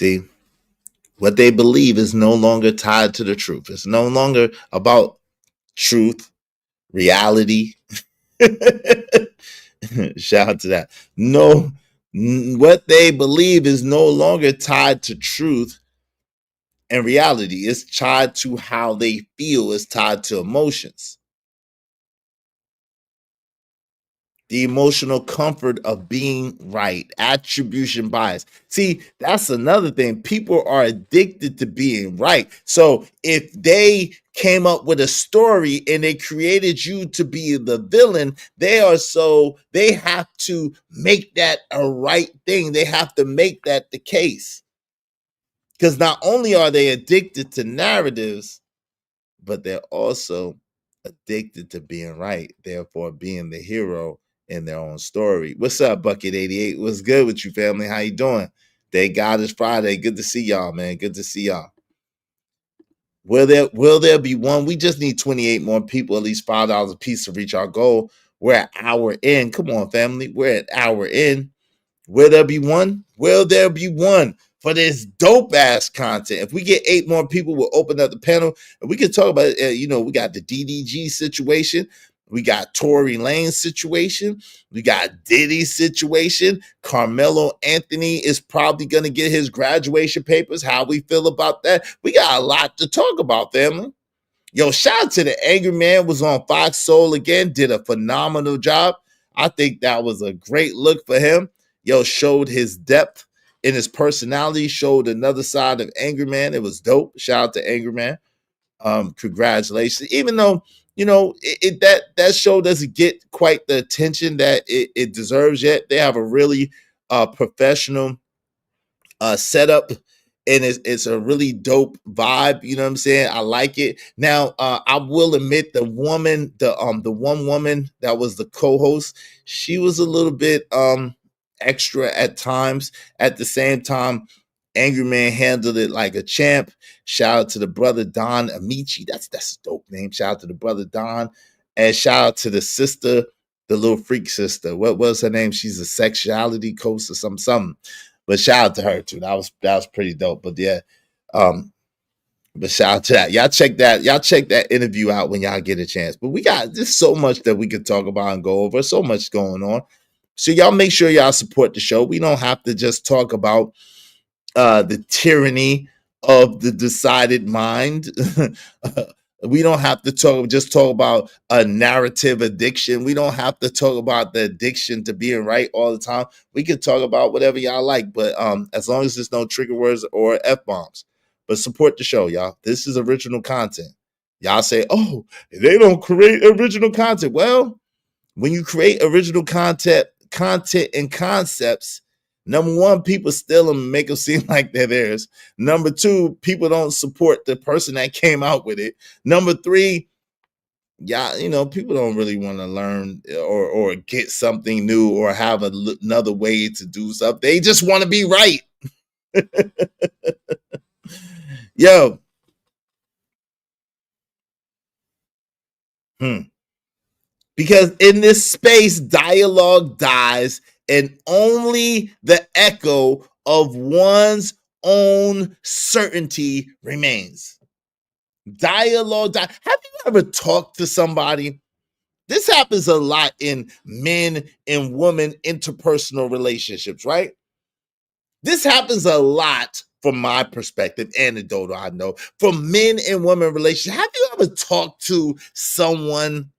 See, what they believe is no longer tied to the truth. It's no longer about truth, reality. Shout out to that. No, what they believe is no longer tied to truth and reality. It's tied to how they feel, it's tied to emotions. The emotional comfort of being right, attribution bias. See, that's another thing. People are addicted to being right. So if they came up with a story and they created you to be the villain, they have to make that a right thing. They have to make that the case. Because not only are they addicted to narratives, but they're also addicted to being right, therefore being the hero in their own story. What's up, Bucket 88? What's good with you, family? How you doing? Thank God it's Friday. Good to see y'all, man. Good to see y'all. Will there be one? We just need 28 more people, at least $5 a piece to reach our goal. We're an hour in. Come on, family. We're an hour in. Will there be one? Will there be one for this dope ass content? If we get 8 more people, we'll open up the panel and we can talk about we got the DDG situation. We got Tory Lane's situation. We got Diddy's situation. Carmelo Anthony is probably going to get his graduation papers. How we feel about that? We got a lot to talk about, family. Yo, shout out to the Angry Man, was on Fox Soul again, did a phenomenal job. I think that was a great look for him. Yo, showed his depth in his personality, showed another side of Angry Man. It was dope. Shout out to Angry Man. Congratulations. Even though, that show doesn't get quite the attention that it deserves yet. They have a really professional setup, and it's a really dope vibe. You know what I'm saying? I like it. Now, I will admit the one woman that was the co-host, she was a little bit extra at times. At the same time, Angry Man handled it like a champ. Shout out to the brother Don Amici. That's a dope name. Shout out to the brother Don, and shout out to the sister, the little freak sister. What was her name? She's a sexuality coach or something. But shout out to her too. That was pretty dope. But yeah, but shout out to that. Y'all check that interview out when y'all get a chance. But we got just so much that we could talk about and go over. So much going on. So y'all make sure y'all support the show. We don't have to just talk about the tyranny of the decided mind. We don't have to talk about a narrative addiction. We don't have to talk about the addiction to being right all the time. We can talk about whatever y'all like, but as long as there's no trigger words or F-bombs. But support the show, y'all. This is original content. Y'all say, oh, they don't create original content. Well, when you create original content and concepts, number one, people steal them and make them seem like they're theirs. Number two, people don't support the person that came out with it. Number three, people don't really want to learn or get something new or have another way to do something. They just want to be right. Yo. Because in this space, dialogue dies and only the echo of one's own certainty remains. Dialogue dies. Have you ever talked to somebody? This happens a lot in men and women interpersonal relationships, right? This happens a lot from my perspective, anecdotal, I know, from men and women relationships. Have you ever talked to someone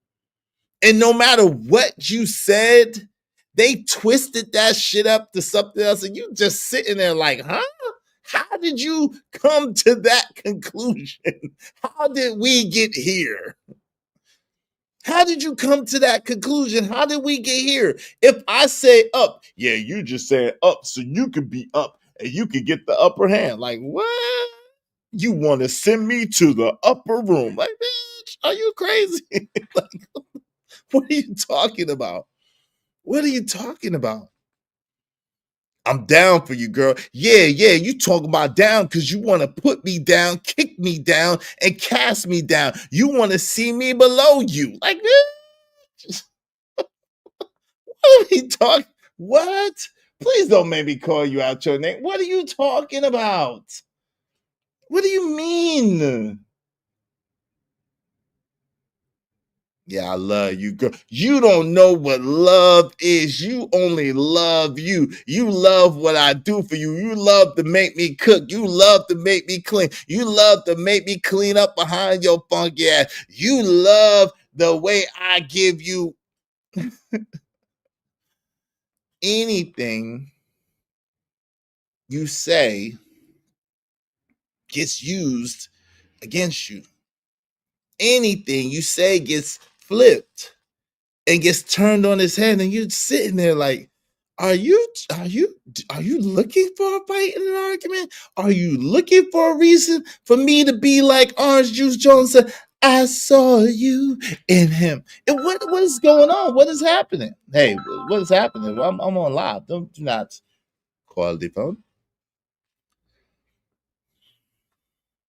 and no matter what you said, they twisted that shit up to something else, and you just sitting there like, huh? How did you come to that conclusion? How did we get here? How did you come to that conclusion? How did we get here? If I say up, yeah, you just said up so you could be up and you could get the upper hand. Like, what? You want to send me to the upper room? Like, bitch, are you crazy? Like, what are you talking about? What are you talking about? I'm down for you, girl. Yeah, you talking about down because you want to put me down, kick me down, and cast me down. You want to see me below you. Like, what are we talking? What? Please don't make me call you out your name. What are you talking about? What do you mean? Yeah, I love you, girl. You don't know what love is. You only love you. You love what I do for you. You love to make me cook. You love to make me clean. You love to make me clean up behind your funky ass. You love the way I give you anything you say gets used against you. Anything you say gets flipped and gets turned on his head, and you're sitting there like, are you looking for a fight and an argument? Are you looking for a reason for me to be like Orange Juice Jones said, I saw you in him? And what is going on? What is happening? Hey, what is happening? I'm on live. Do not call the phone.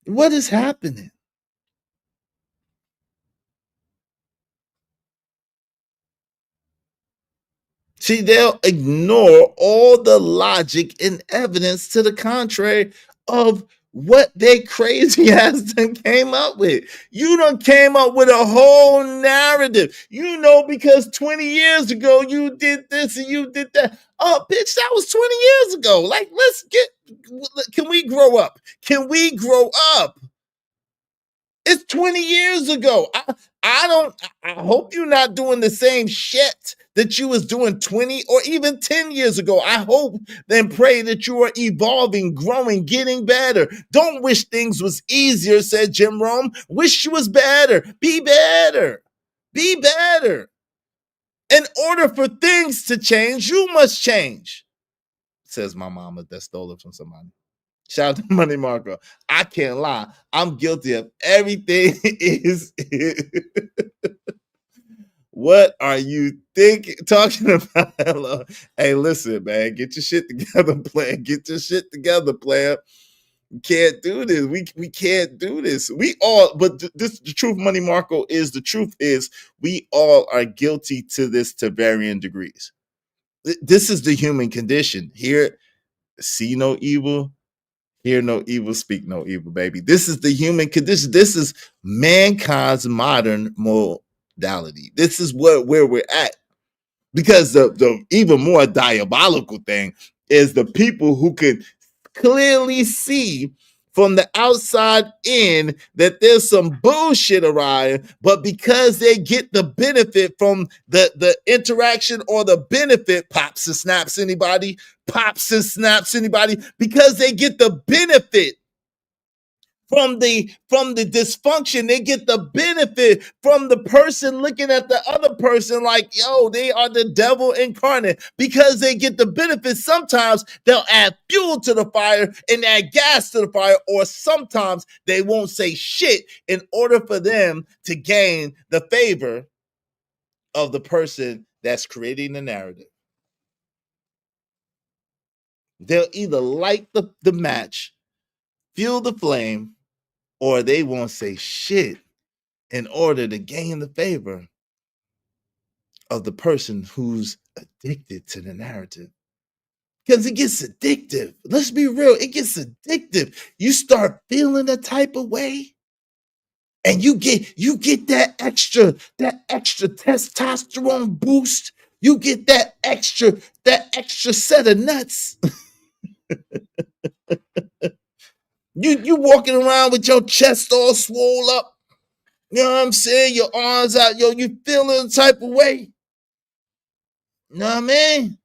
What is happening? See, they'll ignore all the logic and evidence to the contrary of what they crazy ass done came up with. You done came up with a whole narrative. You know, because 20 years ago you did this and you did that. Oh, bitch, that was 20 years ago. Like, can we grow up? Can we grow up? It's 20 years ago. I hope you're not doing the same shit that you was doing 20 or even 10 years ago. I hope and pray that you are evolving, growing, getting better. Don't wish things was easier, said Jim Rome. Wish you was better. Be better. Be better. In order for things to change, you must change, says my mama that stole it from somebody. Shout out to Money Marco. I can't lie. I'm guilty of everything. What are you talking about? Hello. Hey, listen, man. Get your shit together, player. Get your shit together, player. We can't do this. We can't do this. But the truth, Money Marco, is the truth is we all are guilty to this to varying degrees. This is the human condition. Here, see no evil. Hear no evil, speak no evil, baby. This is the human condition. This is mankind's modern modality. This is where we're at. Because the even more diabolical thing is the people who could clearly see from the outside in that there's some bullshit around, but because they get the benefit from the interaction or the benefit, pops and snaps anybody, because they get the benefit from the dysfunction, they get the benefit from the person looking at the other person like, yo, they are the devil incarnate. Because they get the benefit, sometimes they'll add fuel to the fire and add gas to the fire, or sometimes they won't say shit in order for them to gain the favor of the person that's creating the narrative. They'll either light the match, fuel the flame, or they won't say shit in order to gain the favor of the person who's addicted to the narrative. Because it gets addictive. Let's be real. It gets addictive. You start feeling a type of way, and you get that extra testosterone boost. You get that extra set of nuts. You walking around with your chest all swole up. You know what I'm saying? Your arms out. Yo, you feeling the type of way. You know what I mean?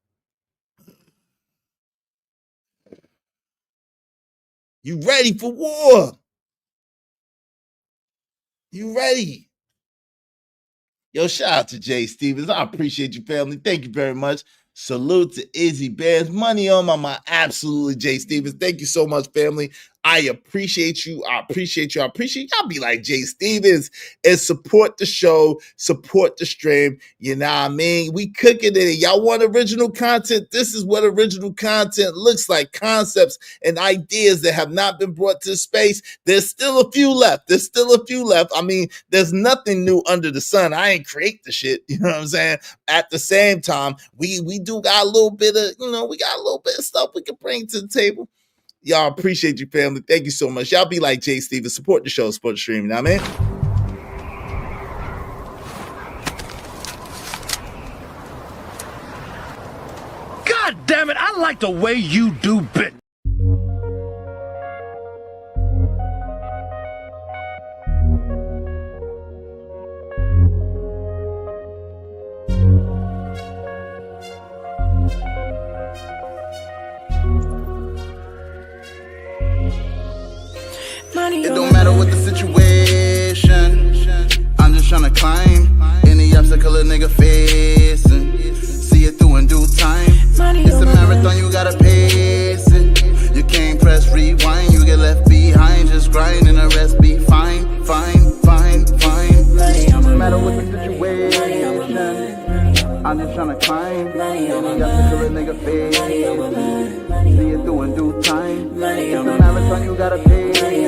You ready for war. You ready. Yo, shout out to Jay Stevens. I appreciate you, family. Thank you very much. Salute to Izzy Bands. Money on my mind. Absolutely, Jay Stevens. Thank you so much, family. I appreciate you. I appreciate you. I appreciate y'all. Be like Jay Stevens and support the show, support the stream. You know what I mean? We cooking it. Y'all want original content? This is what original content looks like. Concepts and ideas that have not been brought to space. There's still a few left. There's still a few left. I mean, there's nothing new under the sun. I ain't create the shit. You know what I'm saying? At the same time, we do got a little bit of, we got a little bit of stuff we can bring to the table. Y'all appreciate you, family. Thank you so much. Y'all be like Jay Stevens. Support the show, support the stream. You know what I mean? God damn it, I like the way you do business. It don't matter what the situation, I'm just tryna climb any obstacle a nigga facing. See it through in due time. It's a marathon, you gotta pace it. You can't press rewind, you get left behind. Just grind and the rest be fine, fine, fine, fine. It don't matter what the situation, I'm just tryna climb any obstacle a nigga facing. See it through in due time. It's a marathon, you gotta pace it.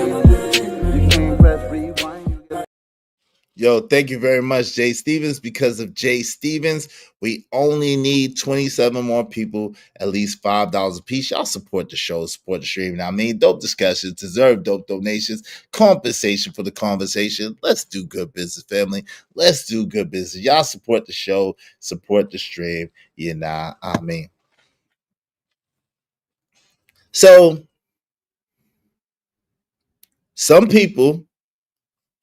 Yo, thank you very much, Jay Stevens. Because of Jay Stevens, we only need 27 more people, at least $5 a piece. Y'all support the show, support the stream. Now, I mean, dope discussions deserve dope donations, compensation for the conversation. Let's do good business, family. Let's do good business. Y'all support the show, support the stream. You know, I mean. So, some people,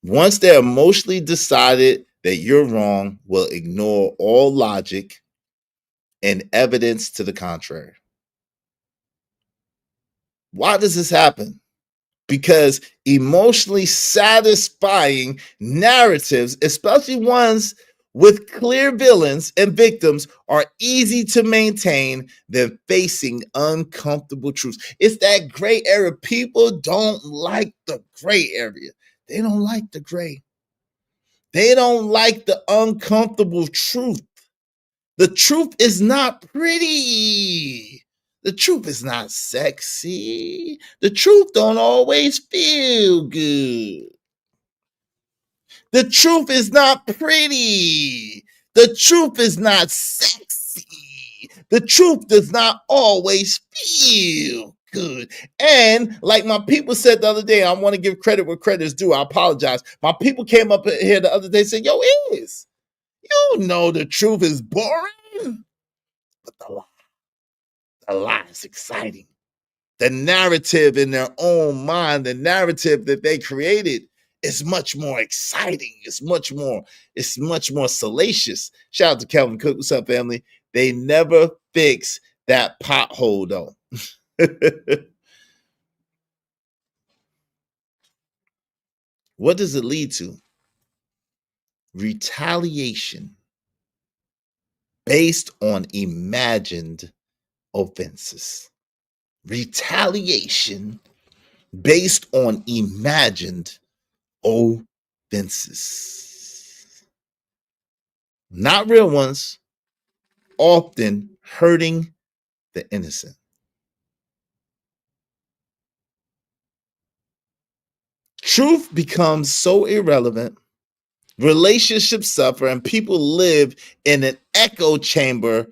once they're emotionally decided that you're wrong, will ignore all logic and evidence to the contrary. Why does this happen? Because emotionally satisfying narratives, especially ones with clear villains and victims, are easy to maintain than facing uncomfortable truths. It's that gray area. People don't like the gray area. They don't like the gray. They don't like the uncomfortable truth. The truth is not pretty. The truth is not sexy. The truth don't always feel good. The truth is not pretty. The truth is not sexy. The truth does not always feel good. And like my people said the other day, I want to give credit where credit is due. I apologize. My people came up here the other day and said, yo, Iz, you know the truth is boring, but the lie is exciting. The narrative in their own mind, the narrative that they created is much more exciting. It's much more salacious. Shout out to Calvin Cook. What's up, family? They never fix that pothole, though. What does it lead to? Retaliation based on imagined offenses. Retaliation based on imagined offenses. Not real ones, often hurting the innocent. Truth becomes so irrelevant, relationships suffer, and people live in an echo chamber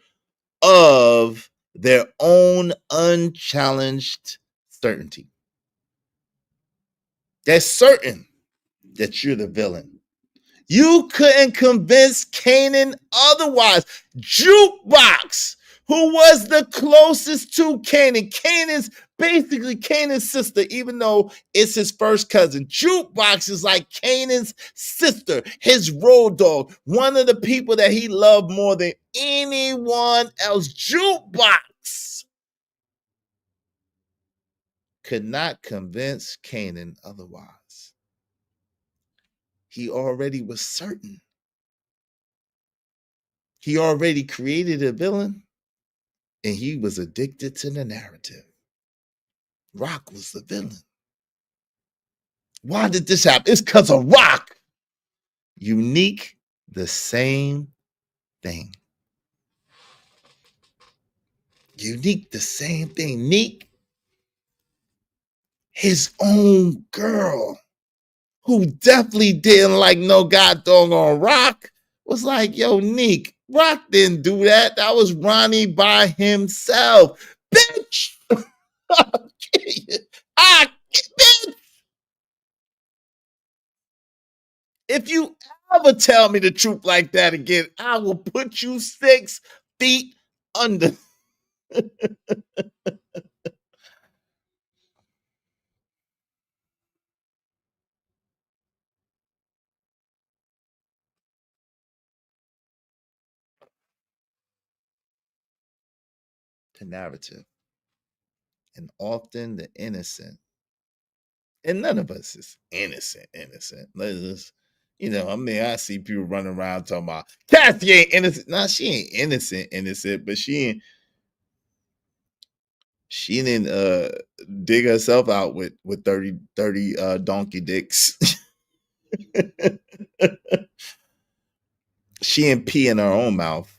of their own unchallenged certainty. They're certain that you're the villain. You couldn't convince Kanan otherwise. Jukebox, who was the closest to Kanan. Basically Kanan's sister, even though it's his first cousin. Jukebox is like Kanan's sister, his road dog, one of the people that he loved more than anyone else. Jukebox could not convince Kanan otherwise. He already was certain. He already created a villain, and he was addicted to the narrative. Rock was the villain. Why did this happen? It's because of Rock. Unique, the same thing. Unique, the same thing. Neek, his own girl, who definitely didn't like no god doggone Rock, was like, yo, Neek, Rock didn't do that. That was Ronnie by himself. Bitch! Bitch! If you ever tell me the truth like that again, I will put you 6 feet under. The narrative. And often the innocent. And none of us is innocent. Let's just, I mean, I see people running around talking about Kathy ain't innocent. Nah, she ain't innocent, but she didn't dig herself out with 30 donkey dicks. She didn't pee in her own mouth.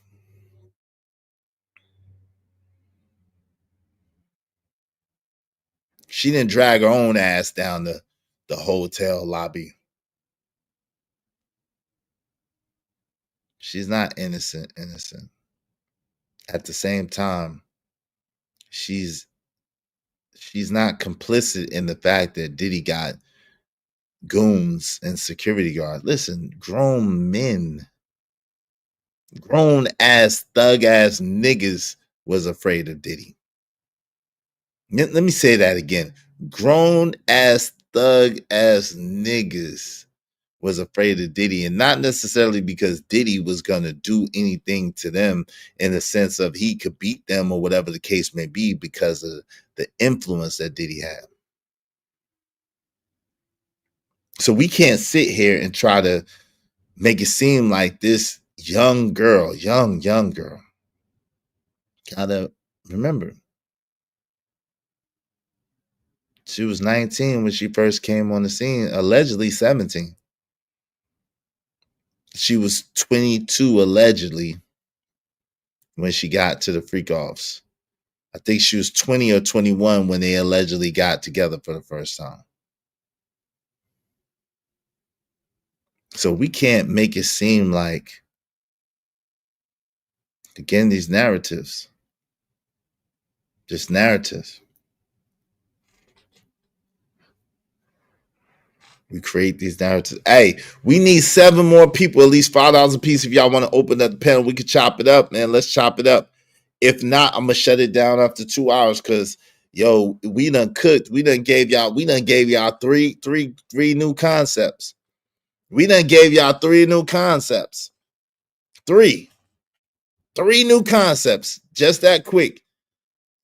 She didn't drag her own ass down the hotel lobby. She's not innocent. At the same time, she's not complicit in the fact that Diddy got goons and security guards. Listen, grown men, grown ass thug ass niggas was afraid of Diddy. Let me say that again. Grown ass thug ass niggas was afraid of Diddy, and not necessarily because Diddy was gonna do anything to them in the sense of he could beat them or whatever the case may be, because of the influence that Diddy had. So we can't sit here and try to make it seem like this young girl, young girl, gotta remember, she was 19 when she first came on the scene, allegedly 17. She was 22 allegedly when she got to the freak offs. I think she was 20 or 21 when they allegedly got together for the first time. So we can't make it seem like, again, these narratives, just narratives. We create these narratives. Hey, we need 7 more people, at least $5 a piece. If y'all want to open up the panel, we could chop it up, man. Let's chop it up. If not, I'm gonna shut it down after 2 hours because we done cooked. We done gave y'all three new concepts. We done gave y'all 3 new concepts. Three new concepts. Just that quick.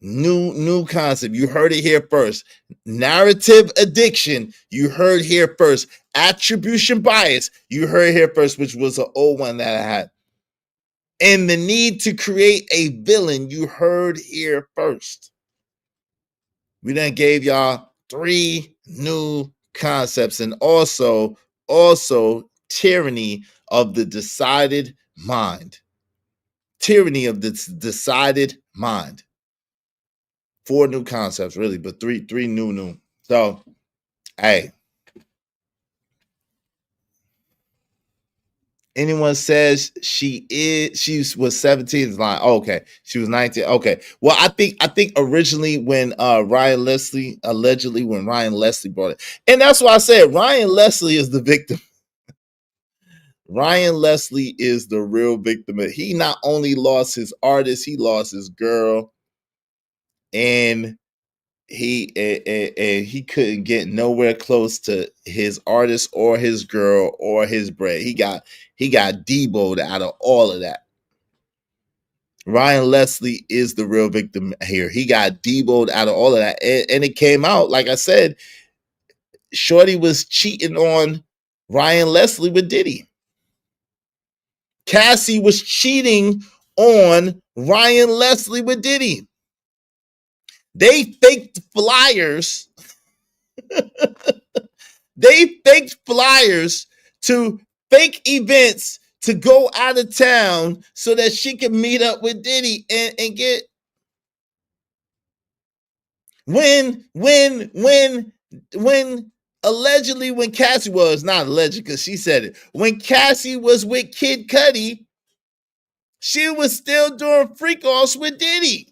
New concept. You heard it here first. Narrative addiction. You heard here first. Attribution bias. You heard here first, which was an old one that I had. And the need to create a villain. You heard here first. We done gave y'all 3 new concepts, and also tyranny of the decided mind. Tyranny of the decided mind. 4 new concepts, really, but three new. So, hey, anyone says she was 17 is lying. Oh, okay, she was 19. Okay, well, I think originally when Ryan Leslie brought it, and that's why I said Ryan Leslie is the victim. Ryan Leslie is the real victim. He not only lost his artist, he lost his girl, and he couldn't get nowhere close to his artist or his girl or his bread. He got deboed out of all of that. Ryan Leslie is the real victim here. He got deboed out of all of that, and it came out, like I said, Shorty was cheating on Ryan Leslie with Diddy. Cassie was cheating on Ryan Leslie with Diddy. They faked flyers. They faked flyers to fake events to go out of town so that she could meet up with Diddy and get when allegedly when Cassie was not alleged because she said it, when Cassie was with Kid Cudi, she was still doing freak offs with Diddy.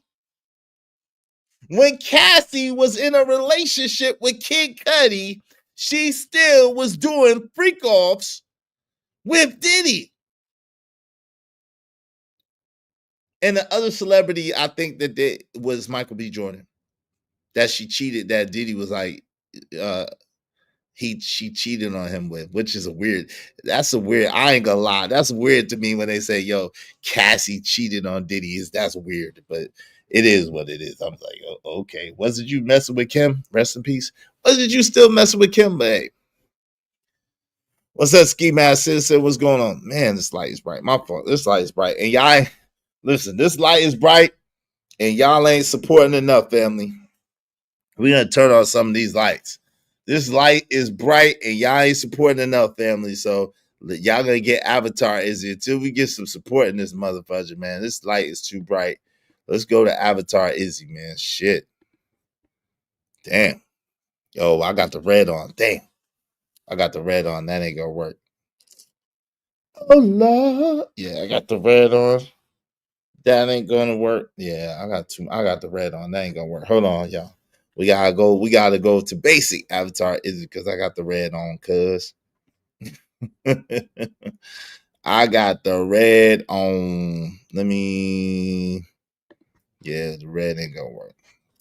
When Cassie was in a relationship with Kid Cudi, she still was doing freak offs with Diddy. And the other celebrity, I think that was Michael B. Jordan. That she cheated, that Diddy was like, she cheated on him with, which is that's a weird, I ain't gonna lie. That's weird to me when they say, yo, Cassie cheated on Diddy. That's weird, but it is what it is. I'm like, oh, okay. Wasn't you messing with Kim? Rest in peace. Wasn't you still messing with Kim? But hey, what's that ski mask citizen? What's going on? Man, this light is bright. My fault. This light is bright. And y'all, listen, this light is bright and y'all ain't supporting enough, family. We're going to turn on some of these lights. This light is bright and y'all ain't supporting enough, family. So y'all going to get Avatar Izzy until we get some support in this motherfucker, man. This light is too bright. Let's go to Avatar Izzy, man. Shit. Damn. Yo, I got the red on. Damn. I got the red on. That ain't going to work. Oh, Lord. Yeah, I got the red on. That ain't going to work. Yeah, I got the red on. That ain't going to work. Hold on, y'all. We gotta go to basic Avatar Izzy because I got the red on, cuz. I got the red on. The red ain't gonna work.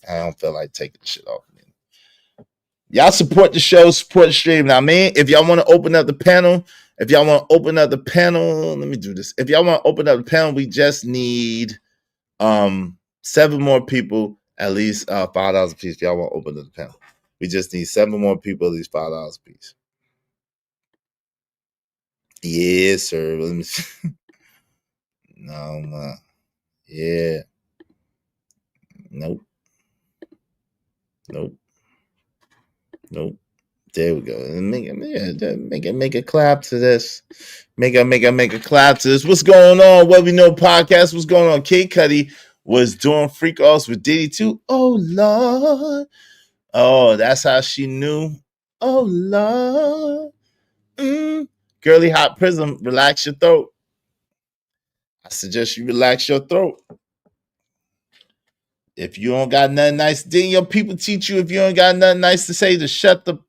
I don't feel like taking the shit off. Y'all support the show, support the stream. Now, man, if y'all want to open up the panel, let me do this. If y'all want to open up the panel, we just need 7 more people, at least $5 a piece. If y'all want to open up the panel, we just need 7 more people, at least $5 a piece. Yes, sir. Let me see. No, man. Yeah. Nope. There we go. Make a clap to this. Make a clap to this. What's going on? What we know podcast. What's going on? Kid Cudi was doing freak offs with Diddy too. Oh Lord. Oh, that's how she knew. Oh Lord. Girly Hot Prism, relax your throat. I suggest you relax your throat. If you don't got nothing nice, then your people teach you if you don't got nothing nice to say to shut the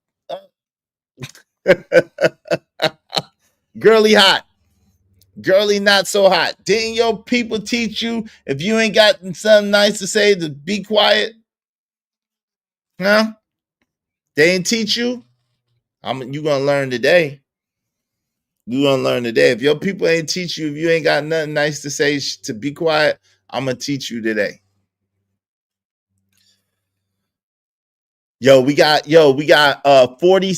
Girly Hot. Girly not so hot. Didn't your people teach you if you ain't got something nice to say to be quiet? Huh? They ain't teach you? You gonna learn today. You gonna learn today. If your people ain't teach you, if you ain't got nothing nice to say to be quiet, I'm gonna teach you today. We got 40.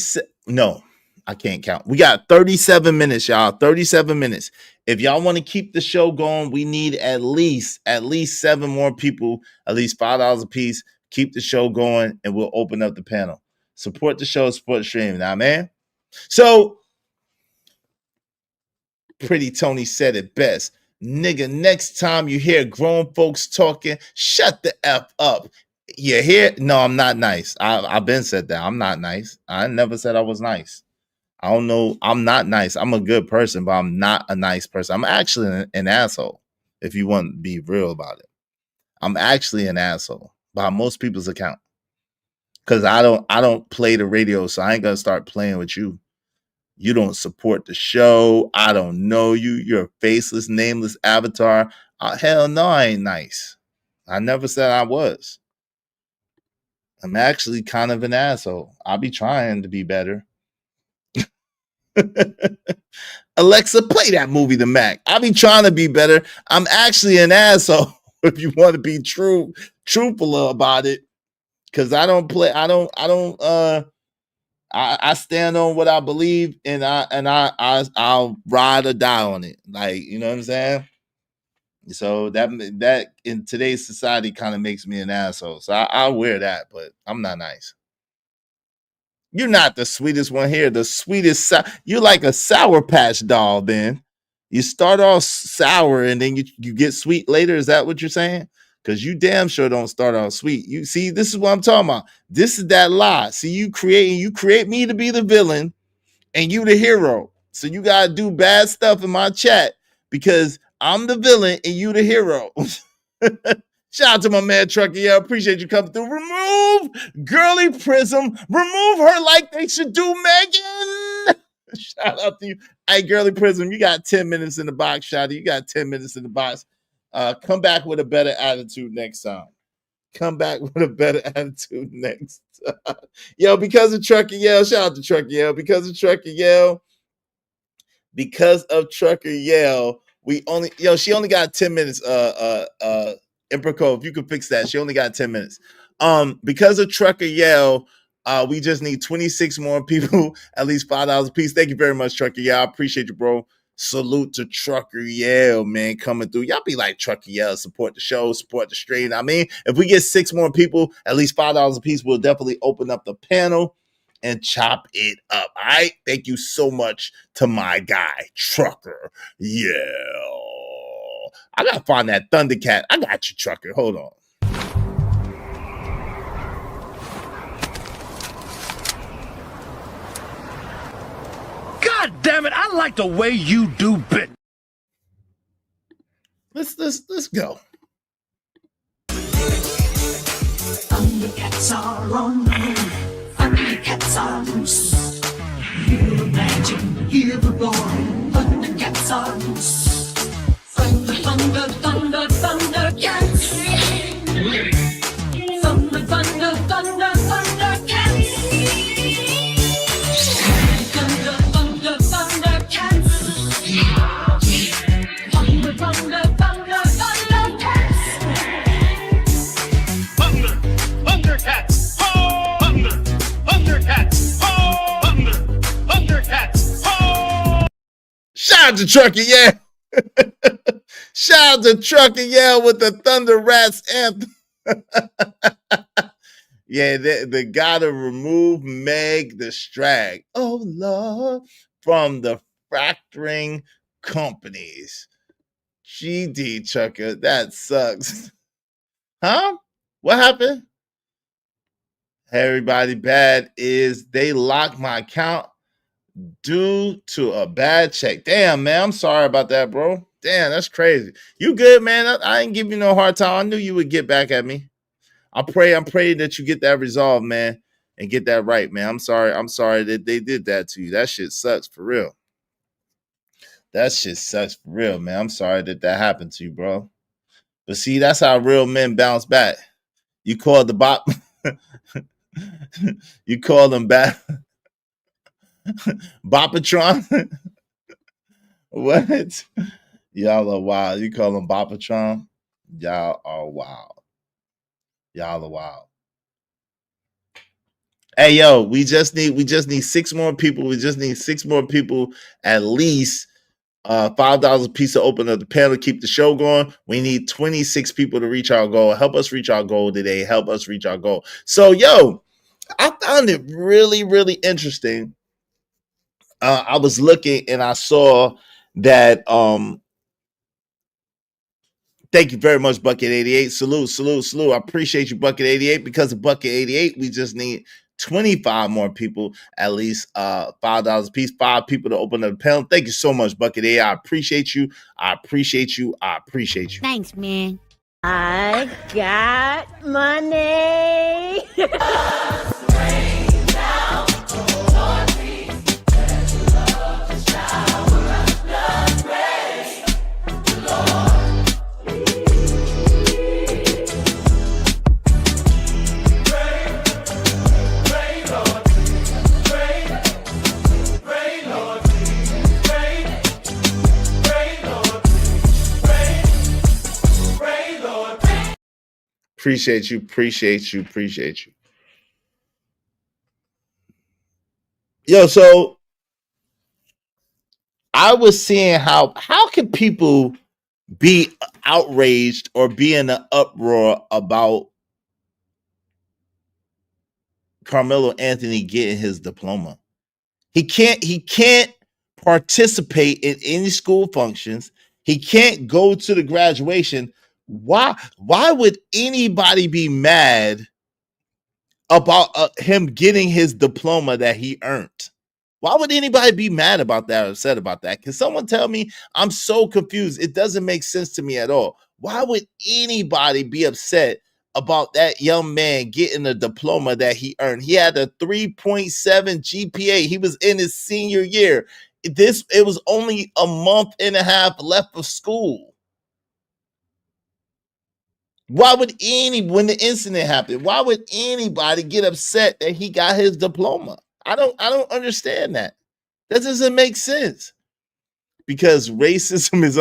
No, I can't count. We got 37 minutes, y'all. 37 minutes. If y'all want to keep the show going, we need at least 7 more people, at least $5 a piece. Keep the show going, and we'll open up the panel. Support the show, support the stream. Now, man. So, Pretty Tony said it best. Nigga, next time you hear grown folks talking, shut the F up. You hear? No, I'm not nice. I've been said that. I'm not nice. I never said I was nice. I don't know. I'm not nice. I'm a good person, but I'm not a nice person. I'm actually an asshole, if you want to be real about it. I'm actually an asshole by most people's account. Because I don't play the radio, so I ain't gonna start playing with you. You don't support the show. I don't know you. You're a faceless, nameless avatar. Hell no, I ain't nice. I never said I was. I'm actually kind of an asshole. I'll be trying to be better. Alexa, play that movie, The Mac. I'll be trying to be better. I'm actually an asshole if you want to be truthful about it. Cause I don't play, I stand on what I believe and I'll ride or die on it. Like, you know what I'm saying? So that in today's society kind of makes me an asshole. So I wear that, but I'm not nice. You're not the sweetest one here. The sweetest, you're like a Sour Patch doll. Then you start off sour and then you get sweet later. Is that what you're saying? Because you damn sure don't start off sweet. You see, this is what I'm talking about. This is that lie. See, you create me to be the villain and you the hero. So you gotta do bad stuff in my chat because I'm the villain and you the hero. Shout out to my man Truckee. I appreciate you coming through. Remove Girly Prism. Remove her like they should do Megan. Shout out to you. Hey, Girly Prism, you got 10 minutes in the box, Shotty. You got 10 minutes in the box. Come back with a better attitude next time. Come back with a better attitude next time. Yo, because of Trucker Yell, shout out to Trucker Yell. Because of Trucker Yell, she only got 10 minutes. Imperco, if you could fix that, she only got 10 minutes. Because of Trucker Yell, we just need 26 more people, at least $5 a piece. Thank you very much, Trucker Yell. I appreciate you, bro. Salute to Trucker Yell, man, coming through. Y'all be like Trucker Yell, support the show, support the stream. I mean, if we get 6 more people, at least $5 a piece, we'll definitely open up the panel and chop it up. All right. Thank you so much to my guy, Trucker Yell. I gotta find that Thundercat. I got you, Trucker. Hold on. God damn it! I like the way you do bit. Let's go. Thundercats are on the move. Thundercats are loose. Hear imagine, hear the roar. Thundercats are loose. Thunder, thunder, thunder, Thundercats. Thunder, thunder, thunder, Thundercats. Thunder, thunder, Thundercats. Thunder, thunder, thunder, Thundercats. Thunder, Thundercats. Ho! Thunder, Thundercats. Ho! Thunder, Thundercats. Ho! Shout out to Trucker Yell. Shout out to Trucker Yell with the Thunder Rats anthem. Yeah, they gotta remove Meg the Strag. Oh Lord, from the factoring companies. GD Trucker, that sucks. Huh? What happened? Everybody bad is they locked my account due to a bad check. Damn, man, I'm sorry about that, bro. Damn, that's crazy. You good, man? I ain't give you no hard time. I knew you would get back at me. I'm praying that you get that resolved, man, and get that right, man. I'm sorry that they did that to you. That shit sucks for real. That shit sucks for real, man. I'm sorry that happened to you, bro. But see, that's how real men bounce back. You call the bot. You call them back. Bopatron. What? Y'all are wild. You call them Bopatron? Y'all are wild. Y'all are wild. Hey, yo, we just need 6 more people. We just need 6 more people at least. $5 a piece to open up the panel, keep the show going. We need 26 people to reach our goal. Help us reach our goal today. Help us reach our goal. So, yo, I found it really, really interesting. I was looking and I saw that thank you very much, Bucket 88. Salute. I appreciate you, Bucket 88. Because of Bucket 88, we just need 25 more people, at least $5 a piece, 5 people to open up the panel. Thank you so much, Bucket 88. I appreciate you. Thanks, man. I got money. Appreciate you. Yo, so I was seeing how can people be outraged or be in an uproar about Carmelo Anthony getting his diploma. He can't participate in any school functions. He can't go to the graduation. Why would anybody be mad about him getting his diploma that he earned? Why would anybody be mad about that or upset about that? Can someone tell me? I'm so confused. It doesn't make sense to me at all. Why would anybody be upset about that young man getting a diploma that he earned? He had a 3.7 GPA. He was in his senior year. It was only a month and a half left of school. Why would when the incident happened, why would anybody get upset that he got his diploma? I don't understand that. That doesn't make sense because racism is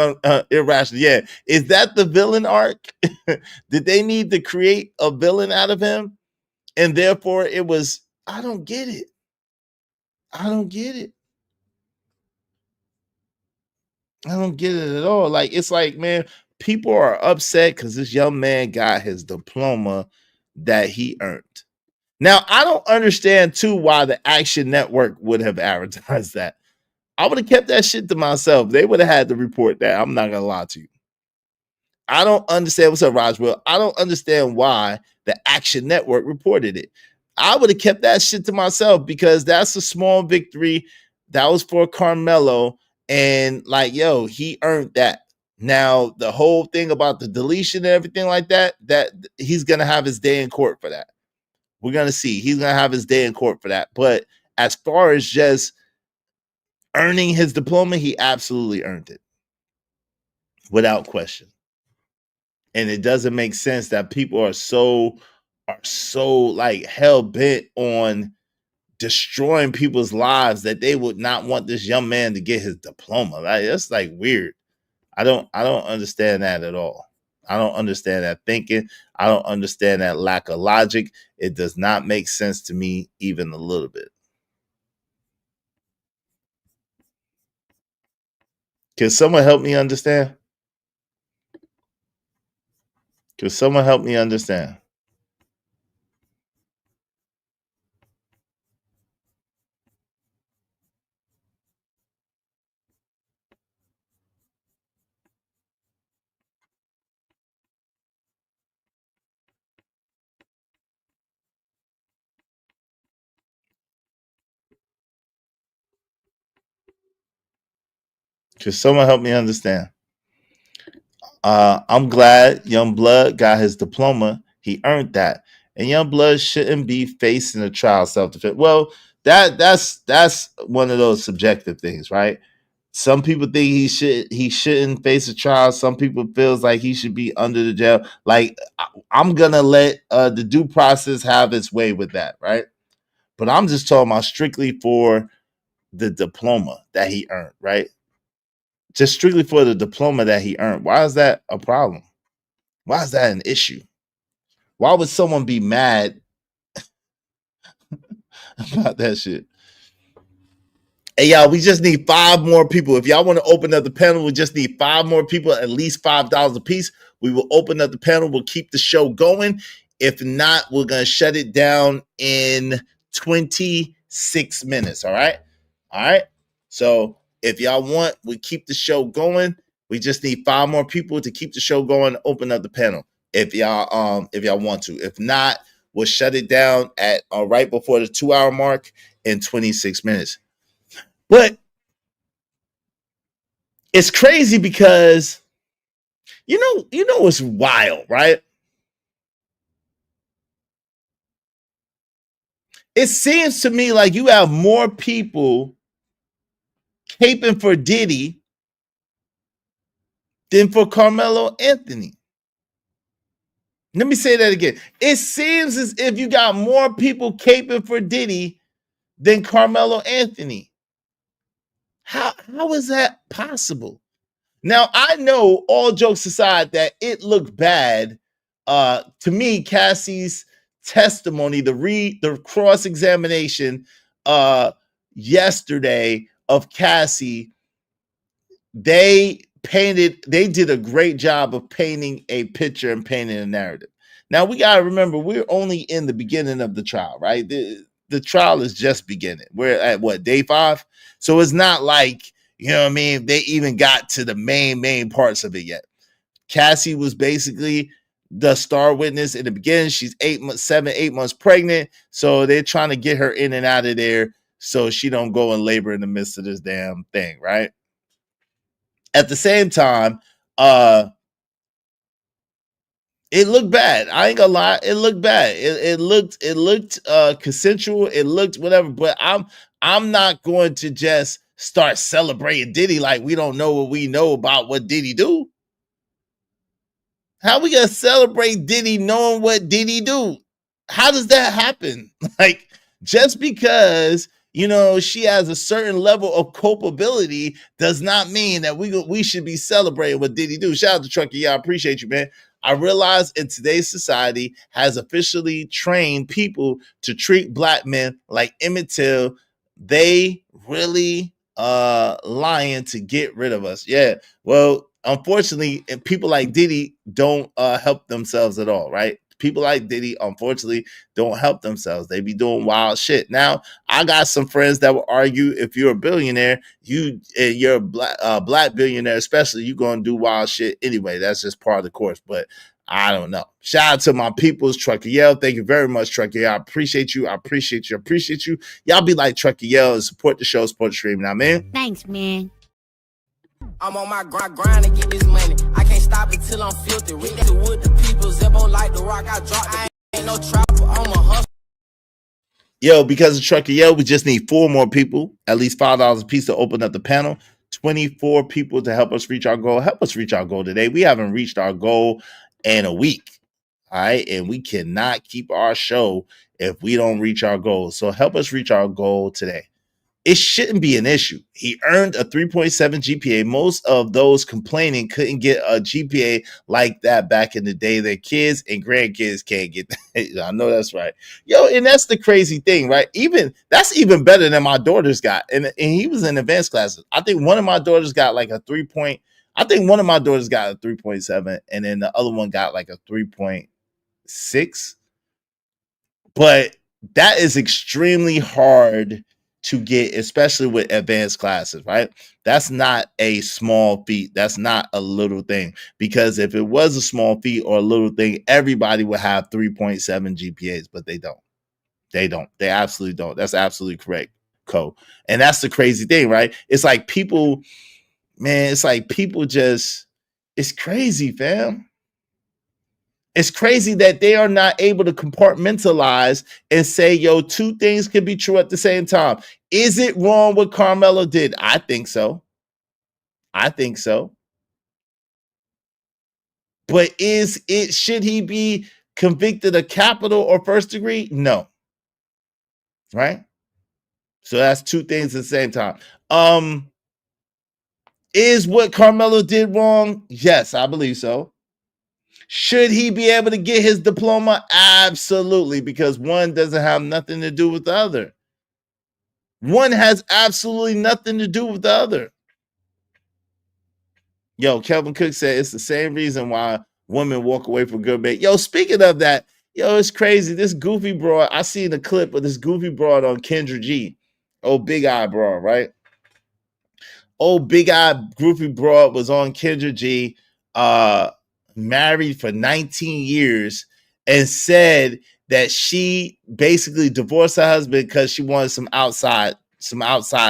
irrational. Yeah, is that the villain arc? Did they need to create a villain out of him, and therefore it was? I don't get it. I don't get it. I don't get it at all. Like it's like, man, people are upset because this young man got his diploma that he earned. Now, I don't understand too why the Action Network would have advertised that. I would have kept that shit to myself. They would have had to report that. I'm not gonna lie to you. I don't understand. What's up, Roswell? I don't understand why the Action Network reported it. I would have kept that shit to myself because that's a small victory. That was for Carmelo. And like, yo, he earned that. Now, the whole thing about the deletion and everything like that he's gonna have his day in court for that. We're gonna see. He's gonna have his day in court for that. But as far as just earning his diploma, he absolutely earned it without question. And it doesn't make sense that people are so like hell bent on destroying people's lives that they would not want this young man to get his diploma. Like that's like weird. I don't understand that at all. I don't understand that thinking. I don't understand that lack of logic. It does not make sense to me even a little bit. Can someone help me understand? Can someone help me understand? Can someone help me understand? I'm glad Young Blood got his diploma. He earned that, and Young Blood shouldn't be facing a trial self-defense. Well, that's one of those subjective things, right? Some people think he shouldn't face a trial. Some people feels like he should be under the jail. Like I'm gonna let the due process have its way with that, right? But I'm just talking about strictly for the diploma that he earned, right? Just strictly for the diploma that he earned. Why is that a problem? Why is that an issue? Why would someone be mad about that shit? Hey, y'all, we just need 5 more people. If y'all want to open up the panel, we just need 5 more people, at least $5 a piece. We will open up the panel. We'll keep the show going. If not, we're going to shut it down in 26 minutes. All right. All right. So if y'all want, we keep the show going. We just need 5 more people to keep the show going. Open up the panel if y'all want to. If not, we'll shut it down at right before the 2-hour mark in 26 minutes. But it's crazy because you know it's wild, right? It seems to me like you have more people caping for Diddy than for Carmelo Anthony. Let me say that again. It seems as if you got more people caping for Diddy than Carmelo Anthony. How is that possible? Now, I know, all jokes aside, that it looked bad. To me, Cassie's testimony, the cross-examination yesterday of Cassie, they did a great job of painting a picture and painting a narrative. Now we gotta remember we're only in the beginning of the trial, right? The trial is just beginning. We're at what, day 5? So it's not like, you know what I mean, they even got to the main parts of it yet. Cassie was basically the star witness in the beginning. She's 8 months pregnant. So they're trying to get her in and out of there so she don't go in labor in the midst of this damn thing, right? At the same time, it looked bad. I ain't gonna lie, it looked bad. It looked consensual, it looked whatever, but I'm not going to just start celebrating Diddy like we don't know what we know about what Diddy do. How we gonna celebrate Diddy knowing what Diddy do? How does that happen? Like, just because, you know, she has a certain level of culpability does not mean that we should be celebrating what Diddy do. Shout out to Truckee. Yeah, I appreciate you, man. I realize in today's society has officially trained people to treat black men like Emmett Till. They really lying to get rid of us. Yeah. Well, unfortunately, people like Diddy don't help themselves at all, right? People like Diddy, unfortunately, don't help themselves. They be doing wild shit. Now, I got some friends that will argue if you're a billionaire, you're a black billionaire, especially, you're gonna do wild shit anyway. That's just part of the course. But I don't know. Shout out to my peoples, Truckee. Thank you very much, Truckee. I appreciate you. I appreciate you. I appreciate you. Y'all be like Truckee and support the show, support the stream. Now, man. Thanks, man. I'm on my grind to get this money. I can't stop it till I'm filthy. Read to wood the people. Zebo like the rock. I drop. I ain't no trapper. I'm a hustler. Yo, because of Truckee, we just need 4 more people, at least $5 a piece to open up the panel. 24 people to help us reach our goal. Help us reach our goal today. We haven't reached our goal in a week. All right. And we cannot keep our show if we don't reach our goal. So help us reach our goal today. It shouldn't be an issue. He earned a 3.7 GPA. Most of those complaining couldn't get a GPA like that back in the day. Their kids and grandkids can't get that. I know that's right. Yo, and that's the crazy thing, right? That's even better than my daughter's got. And he was in advanced classes. I think one of my daughters got like a 3.7, and then the other one got like a 3.6. But that is extremely hard to get, especially with advanced classes, right? That's not a small feat. That's not a little thing. Because if it was a small feat or a little thing, everybody would have 3.7 GPAs, but they don't. They don't. They absolutely don't. That's absolutely correct, Co. And that's the crazy thing, right? It's like people, man, it's crazy, fam. It's crazy that they are not able to compartmentalize and say, yo, 2 things can be true at the same time. Is it wrong what Carmelo did? I think so. But should he be convicted of capital or first degree? No. Right? So that's 2 things at the same time. Is what Carmelo did wrong? Yes, I believe so. Should he be able to get his diploma? Absolutely, because one doesn't have nothing to do with the other. One has absolutely nothing to do with the other. Yo, Kelvin Cook said it's the same reason why women walk away from good men. Yo, speaking of that, yo, it's crazy. This goofy broad, I seen a clip of this goofy broad on Kendra G. Oh, big eye broad, right? Oh, big eye goofy broad was on Kendra G. Married for 19 years and said that she basically divorced her husband because she wanted some outside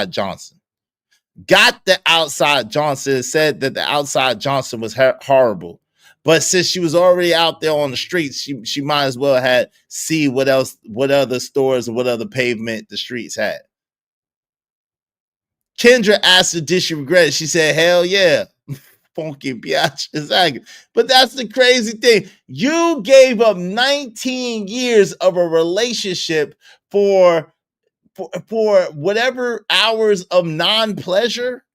Johnson. Got the outside Johnson, said that the outside Johnson was horrible. But since she was already out there on the streets, she might as well had see what other stores or what other pavement the streets had. Kendra asked her, did she regret it? She said, hell yeah. Funky biatch. Exactly. But that's the crazy thing. You gave up 19 years of a relationship for whatever hours of non-pleasure.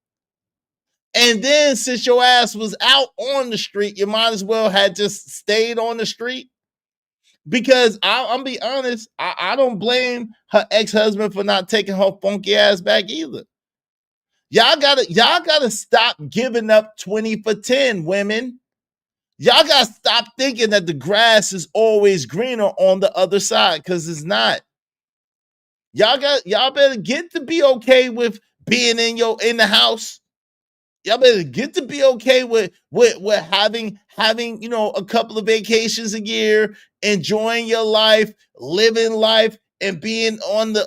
And then since your ass was out on the street, you might as well had just stayed on the street. Because I'm be honest, I don't blame her ex-husband for not taking her funky ass back either. Y'all gotta stop giving up 20 for 10, women. Y'all gotta stop thinking that the grass is always greener on the other side, because it's not. Y'all better get to be okay with being in the house. Y'all better get to be okay with having a couple of vacations a year, enjoying your life, living life, and being on the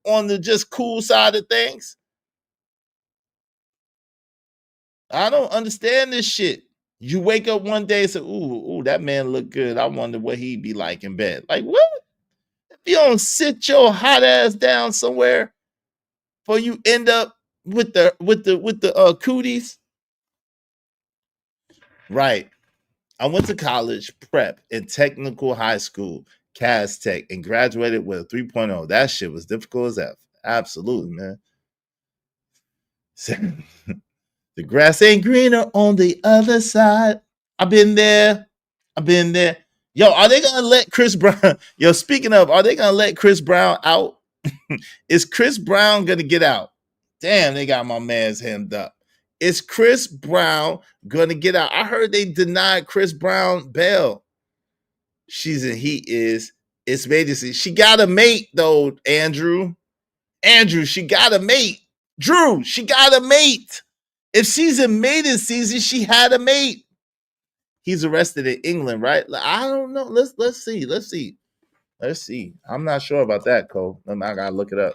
on the just cool side of things. I don't understand this shit. You wake up one day and say, ooh, that man look good. I wonder what he'd be like in bed. Like, what? If you don't sit your hot ass down somewhere before you end up with the cooties. Right. I went to college, prep, and technical high school, CAS Tech, and graduated with a 3.0. That shit was difficult as F. Absolutely, man. The grass ain't greener on the other side. I've been there. I've been there. Yo, are they gonna let Chris Brown? Yo, speaking of, are they gonna let Chris Brown out? Is Chris Brown gonna get out? Damn, they got my man's hemmed up. Is Chris Brown gonna get out? I heard they denied Chris Brown bail. He is. It's basically she got a mate though, Andrew. Andrew, she got a mate. Drew, she got a mate. If she's in maiden season, she had a mate. He's arrested in England, right? I don't know. Let's see. Let's see. I'm not sure about that, Cole. I gotta look it up.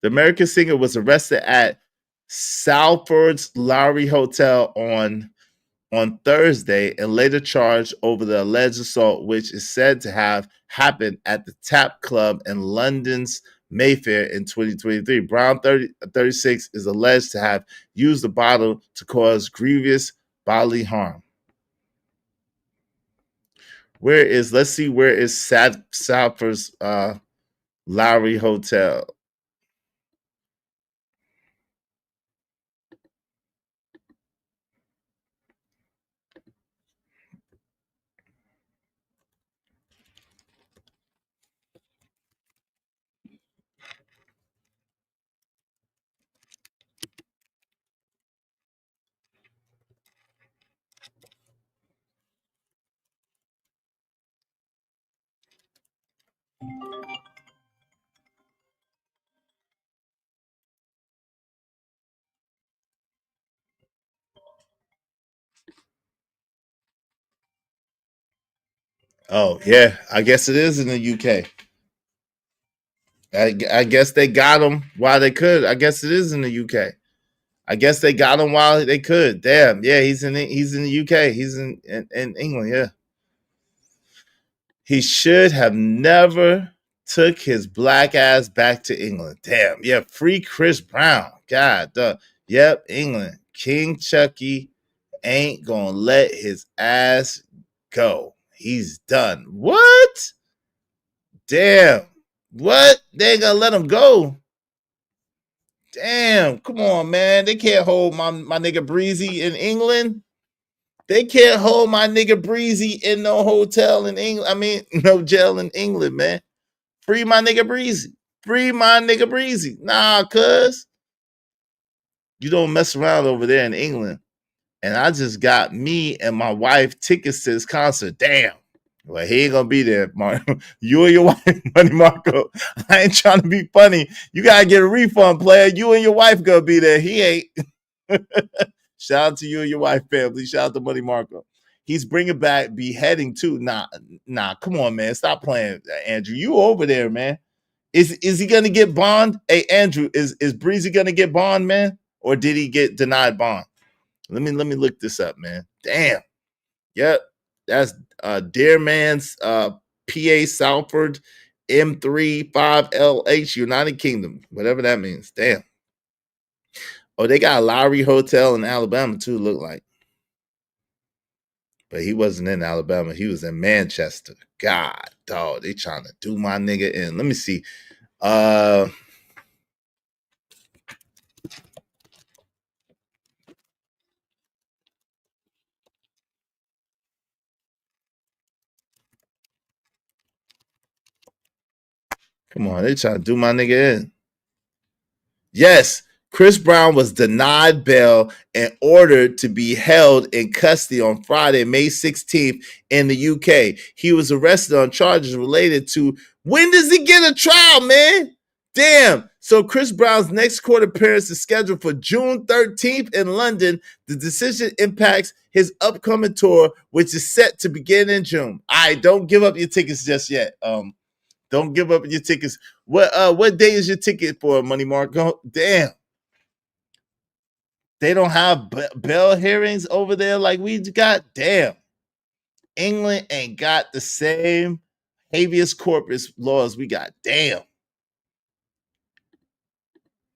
The American singer was arrested at Salford's Lowry Hotel on Thursday and later charged over the alleged assault, which is said to have happened at the Tap Club in London's Mayfair in 2023. Brown, 36, is alleged to have used the bottle to cause grievous bodily harm. Let's see, where is Salford's Lowry Hotel? Oh, yeah. I guess it is in the UK. I guess they got him while they could. I guess it is in the UK. I guess they got him while they could. Damn, yeah, he's in the UK. He's in England. Yeah, he should have never took his black ass back to England. Damn, yeah, free Chris Brown. God, yep, England. King Chucky ain't gonna let his ass go. He's done. What? Damn. What? They ain't gonna let him go. Damn, come on, man. They can't hold my nigga Breezy in England. They can't hold my nigga Breezy in no hotel in England. I mean, no jail in England, man. Free my nigga Breezy. Free my nigga Breezy. Nah, cuz you don't mess around over there in England. And I just got me and my wife tickets to this concert. Damn. Well, he ain't gonna be there, Marco. You and your wife, Money Marco. I ain't trying to be funny. You gotta get a refund, player. You and your wife gonna be there. He ain't. Shout out to you and your wife, family. Shout out to Money Marco. He's bringing back Beheading too. Nah. Come on, man. Stop playing, Andrew. You over there, man. Is he gonna get bond? Hey, Andrew, is Breezy gonna get bond, man, or did he get denied bond? Let me look this up, man. Damn. Yep. That's Dear Man's PA Salford M35LH United Kingdom, whatever that means. Damn. Oh, they got a Lowry Hotel in Alabama too, look like. But he wasn't in Alabama. He was in Manchester. God, dog, they trying to do my nigga in. Let me see. Come on, they trying to do my nigga in. Yes, Chris Brown was denied bail and ordered to be held in custody on Friday, May 16th in the UK. He was arrested on charges related to when does he get a trial, man? Damn. So Chris Brown's next court appearance is scheduled for June 13th in London. The decision impacts his upcoming tour, which is set to begin in June. All right, don't give up your tickets just yet. Don't give up your tickets. What day is your ticket for, Money Marco? Damn. They don't have bail hearings over there like we got. Damn. England ain't got the same habeas corpus laws we got. Damn.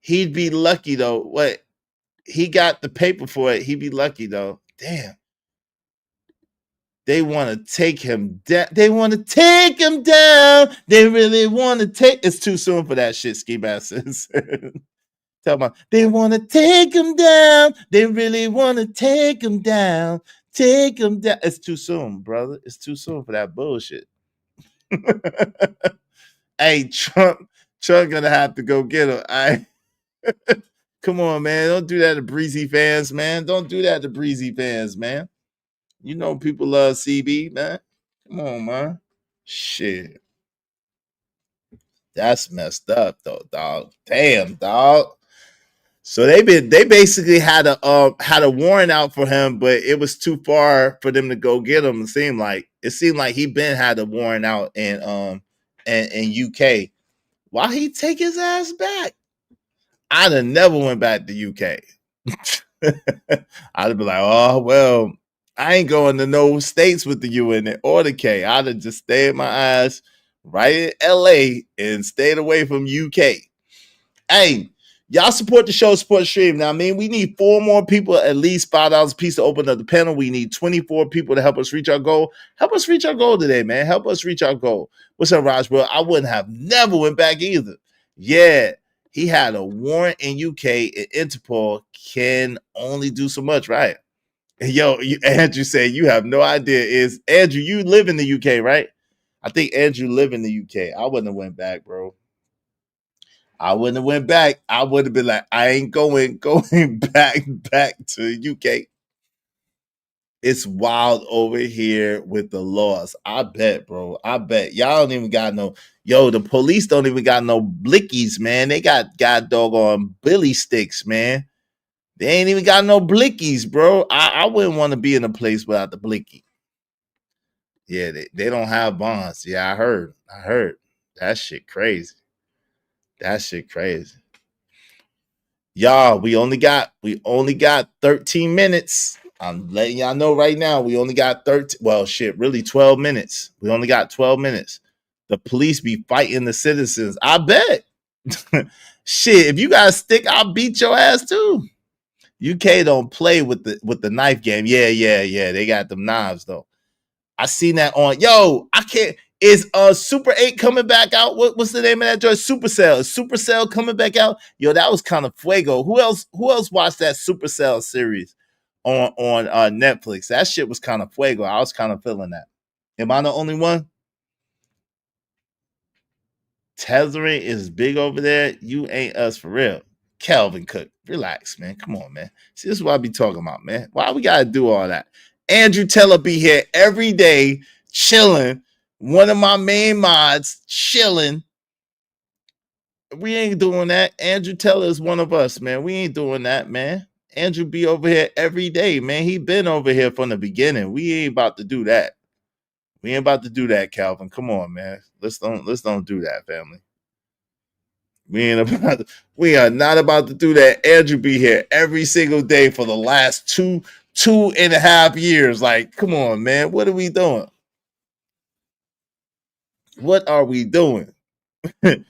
He'd be lucky though. What? He got the paper for it. He'd be lucky though. Damn. They want to take him down. They want to take him down. They really want to take. It's too soon for that shit, Ski Masters. Tell me, they want to take him down. They really want to take him down. Take him down. It's too soon, brother. It's too soon for that bullshit. Hey, Trump gonna have to go get him. Come on, man. Don't do that to Breezy fans, man. Don't do that to Breezy fans, man. You know people love CB, man. Come on, man. Shit. That's messed up though, dog. Damn, dog. So they basically had a warrant out for him, but it was too far for them to go get him. It seemed like he been had a warrant out in UK. Why he take his ass back? I'd have never went back to UK. I'd have been like, oh well, I ain't going to no states with the U in it or the K. I'd have just stayed my ass right in LA and stayed away from UK. Hey, y'all support the show, support the stream. Now, I mean, we need 4 more people, at least $5 a piece to open up the panel. We need 24 people to help us reach our goal. Help us reach our goal today, man. Help us reach our goal. What's up, Raj? Bro, I wouldn't have never went back either. Yeah, he had a warrant in UK, and Interpol can only do so much, right? Yo, Andrew said you have no idea. Is Andrew, you live in the UK, right? I think Andrew live in the UK. I wouldn't have went back, bro. I wouldn't have went back. I would have been like, I ain't going back to UK. It's wild over here with the laws. I bet, bro. I bet. Y'all don't even got no, the police don't even got no blickies, man. They got doggone billy sticks, man. They ain't even got no blickies, bro. I wouldn't want to be in a place without the blicky. Yeah, they don't have bonds. Yeah, I heard. That shit crazy. Y'all, we only got 13 minutes. I'm letting y'all know right now. We only got 13. Well, shit, really 12 minutes. We only got 12 minutes. The police be fighting the citizens. I bet. Shit, if you got a stick, I'll beat your ass too. UK don't play with the knife game. Yeah. They got them knives though. I seen that on. I can't. Is Super 8 coming back out? What's the name of that joint? Supercell. Is Supercell coming back out? Yo, that was kind of fuego. Who else watched that Supercell series on Netflix? That shit was kind of fuego. I was kind of feeling that. Am I the only one? Tethering is big over there. You ain't us for real. Calvin Cook, relax, man. Come on, man. See, this is what I be talking about, man. Why we gotta do all that? Andrew Teller be here every day, chilling. One of my main mods, chilling. We ain't doing that. Andrew Teller is one of us, man. We ain't doing that, man. Andrew be over here every day, man. He been over here from the beginning. We ain't about to do that. We ain't about to do that, Calvin. Come on, man. Let's don't do that, family. We are not about to do that. Andrew be here every single day for the last two and a half years. Like, come on, man. What are we doing? What are we doing? We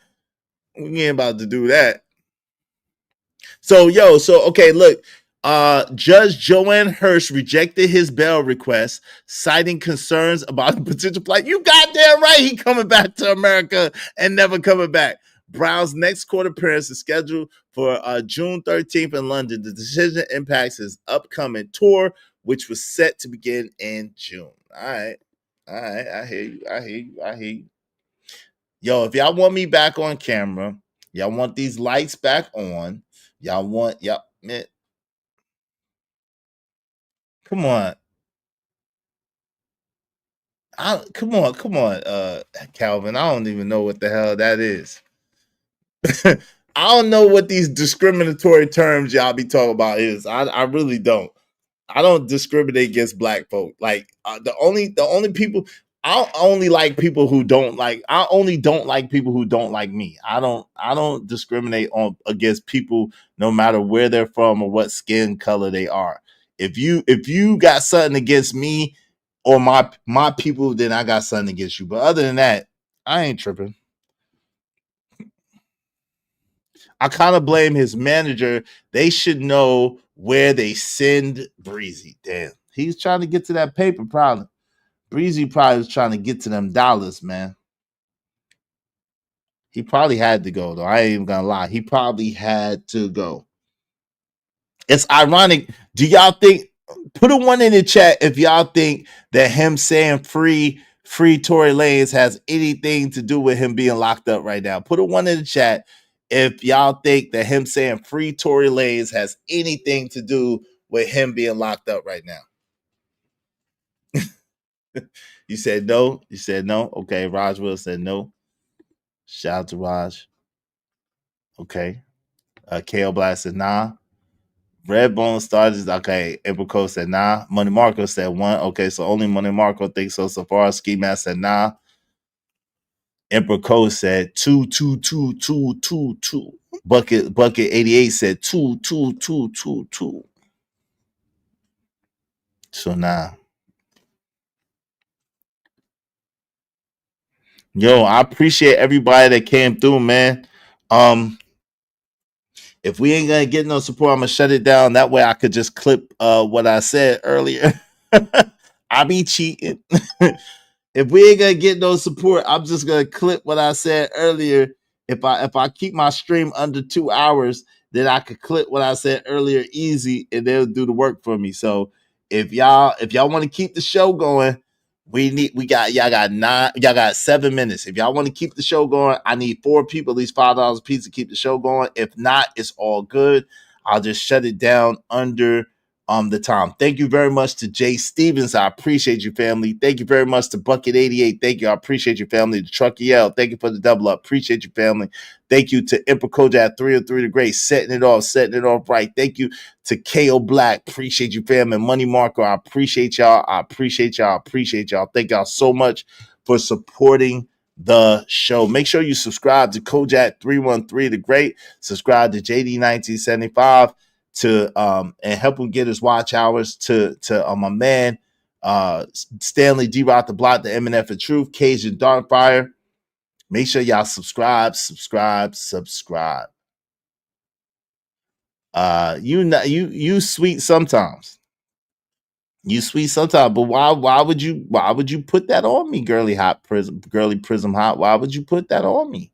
ain't about to do that. So okay, look. Judge Joanne Hirsch rejected his bail request, citing concerns about the potential flight. You goddamn right, he coming back to America and never coming back. Brown's next court appearance is scheduled for June 13th in London. The decision impacts his upcoming tour, which was set to begin in June. All right. I hear you. Yo, if y'all want me back on camera, y'all want these lights back on, y'all want, man. Come on. Come on, Calvin. I don't even know what the hell that is. I don't know what these discriminatory terms y'all be talking about is. I really don't. I don't discriminate against black folk. Like the only people I only like people who don't like. I only don't like people who don't like me. I don't discriminate against people no matter where they're from or what skin color they are. If you got something against me or my people, then I got something against you. But other than that, I ain't tripping. I kind of blame his manager. They should know where they send Breezy. Damn. He's trying to get to that paper, probably. Breezy probably was trying to get to them dollars, man. He probably had to go, though. I ain't even gonna lie. He probably had to go. It's ironic. Do y'all think, put a one in the chat if y'all think that him saying free Tory Lanez has anything to do with him being locked up right now. Put a one in the chat if y'all think that him saying free Tory Lanez has anything to do with him being locked up right now. You said no. You said no. Okay. Raj Will said no. Shout out to Raj. Okay. KO Blast said nah. Redbone started. Okay. April Cole said nah. Money Marco said one. Okay. So only Money Marco thinks so. So far, Ski Mask said nah. Emperor Cole said 2. Bucket 88 said 2. So nah. Yo, I appreciate everybody that came through, man. If we ain't gonna get no support, I'm gonna shut it down. That way I could just clip what I said earlier. I be cheating. If we ain't gonna get no support, I'm just gonna clip what I said earlier. If I keep my stream under 2 hours, then I could clip what I said earlier easy, and they'll do the work for me. So if y'all want to keep the show going, y'all got 7 minutes. If y'all want to keep the show going, I need 4 people, at least $5 a piece to keep the show going. If not, it's all good. I'll just shut it down under the time. Thank you very much to Jay Stevens. I appreciate you, family. Thank you very much to Bucket 88. Thank you. I appreciate you, family. To Trucky L. Thank you for the double up. Appreciate you, family. Thank you to Emperor Kojak 303 the Great, setting it off right. Thank you to KO Black. Appreciate you, family. Money Marco. I appreciate y'all. Appreciate y'all. Thank y'all so much for supporting the show. Make sure you subscribe to Kojak 313 the Great. Subscribe to JD 1975. To and help him get his watch hours to my man Stanley D Rock the Block, the MNF of Truth, Cajun Darkfire. Make sure y'all subscribe. You sweet sometimes. You sweet sometimes, but why would you put that on me, girly prism hot? Why would you put that on me?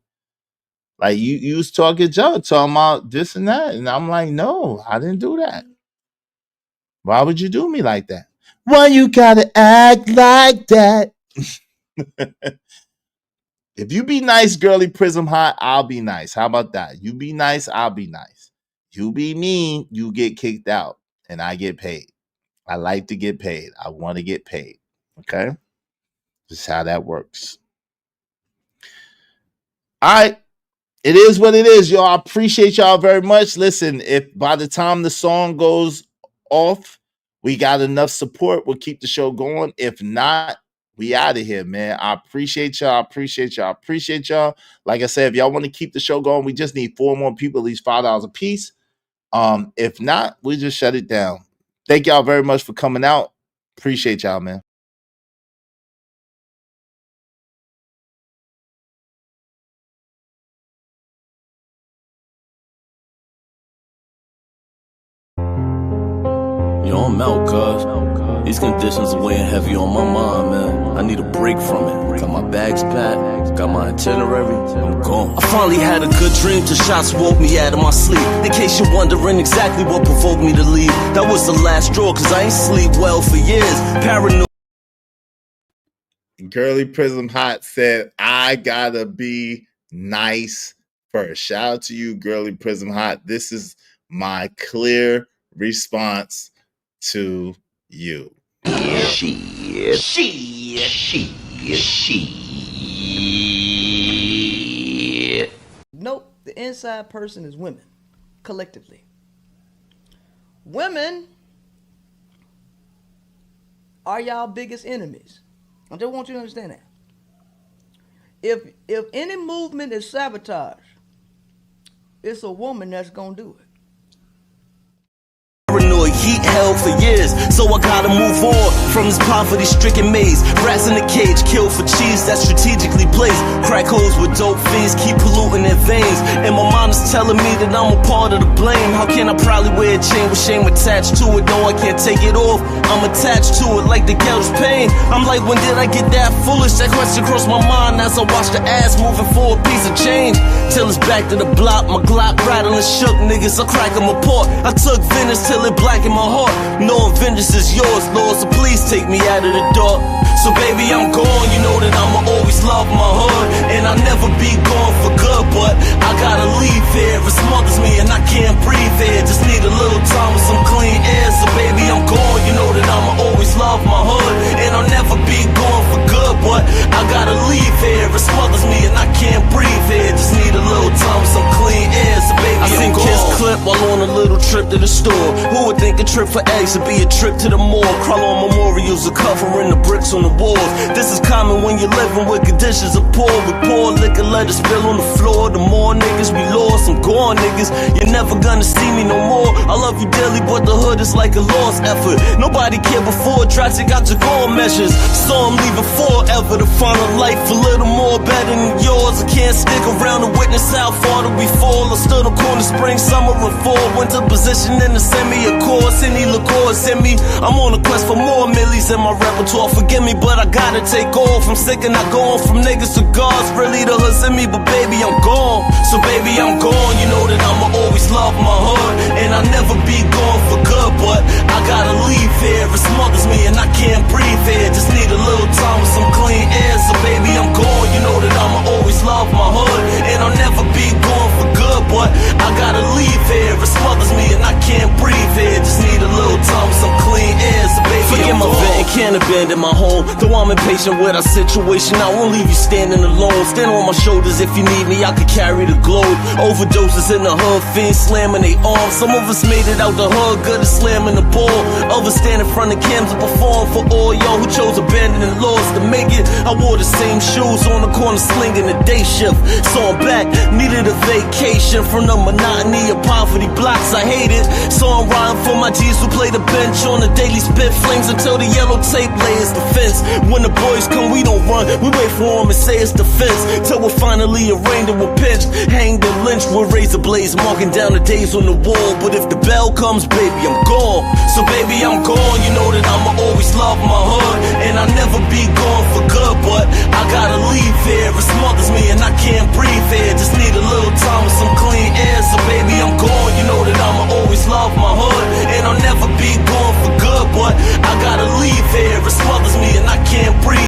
Like you was talking about this and that, and I'm like, no, I didn't do that. Why would you do me like that? Why you gotta act like that? If you be nice, girly prism hot, I'll be nice. How about that? You be nice, I'll be nice. You be mean, you get kicked out, and I get paid. I like to get paid. I want to get paid. Okay? Just how that works. All right. It is what it is, y'all. I appreciate y'all very much. Listen, if by the time the song goes off, we got enough support, we'll keep the show going. If not, we out of here, man. I appreciate y'all. Like I said, if y'all want to keep the show going, we just need 4 more people, at least $5 a piece. If not, we just shut it down. Thank y'all very much for coming out. Appreciate y'all, man. Yo, I'm out, cuz. These conditions are weighing heavy on my mind, man. I need a break from it. Got my bags packed, got my itinerary, I'm gone. I finally had a good dream till shots woke me out of my sleep. In case you're wondering exactly what provoked me to leave, that was the last straw, cause I ain't sleep well for years. Paranoid. Girly Prism Hot said, I gotta be nice first. Shout out to you, Girly Prism Hot. This is my clear response to you. Nope, the inside person is women, collectively. Women are y'all biggest enemies. I just want you to understand that. If any movement is sabotage, it's a woman that's gonna do it. Paranoid heat held for years, so I gotta move on from this poverty-stricken maze. Rats in the cage, killed for cheese that's strategically placed. Crack holes with dope fiends keep polluting their veins, and my mind is telling me that I'm a part of the blame. How can I proudly wear a chain with shame attached to it? No, I can't take it off. I'm attached to it like the ghetto's pain. I'm like, when did I get that foolish? That question crossed my mind as I watch the ass moving for a piece of change. Till it's back to the block, my Glock rattling shook niggas. I crack them apart. I took vengeance till it black in my heart. Knowing vengeance is yours, Lord, so please take me out of the dark. So baby, I'm gone, you know that I'ma always love my hood, and I'll never be gone for good, but I gotta leave here. It smothers me and I can't breathe here. Just need a little time with some clean air. So baby, I'm gone, you know that I'ma always love my hood, and I'll never be gone for good, but I gotta leave here. It smothers me and I can't breathe here. Just need a little time with some clean air. So baby, I seen kids clip while on a little trip to the store. Who would think a trip for eggs would be a trip to the mall? Crawl on memorials are covering the bricks on the walls. This is common when you're living with conditions of poor. We pour liquor, let it spill on the floor. The more niggas we lost, I'm gone, niggas. You're never gonna see me no more. I love you dearly, but the hood is like a lost effort. Nobody cared before, drastic got to go measures. So I'm leaving forever to find a life a little more better than yours. I can't stick around to witness how far that we fall. I stood on corner, spring, summer, and fall. Winter position in the semi, of course. Any liqueurs in me. I'm on a quest for more millies in my repertoire. Forgive me, but I gotta take off. I'm sick and I go on from niggas to gods. Really the hood's in me, but baby, I'm gone. So baby, I'm gone. You know that I'ma always love my hood, and I'll never be gone for good, but I gotta leave here. It smothers me and I can't breathe here. Just need a little time with some clean air. So baby, I'm gone. You know that I'ma always love my hood, and I'll never be gone for good, but I gotta leave here. It smothers me and I can't breathe here. Just need a little time with some clean air. So baby, forget my vet, can't abandon my home. Though I'm impatient with our situation, I won't leave you standing alone. Stand on my shoulders if you need me, I could carry the globe. Overdoses in the hood, fiends slamming they arms. Some of us made it out the hood, good at slamming the ball. Others stand in front of cams to perform for all y'all who chose abandoning laws to make it. I wore the same shoes on the corner slinging the day shift. So I'm back, needed a vacation from the monotony of poverty blocks I hated. So I'm riding for my G's who play the bench on the daily spit flames until the yellow tape layers the fence. When the boys come, we don't run, we wait for them and say it's the fence. Till we're finally arraigned and we're pinched, hanged and lynched with razor blades, marking down the days on the wall. But if the bell comes, baby, I'm gone. So baby, I'm gone. You know that I'ma always love my hood, and I'll never be gone for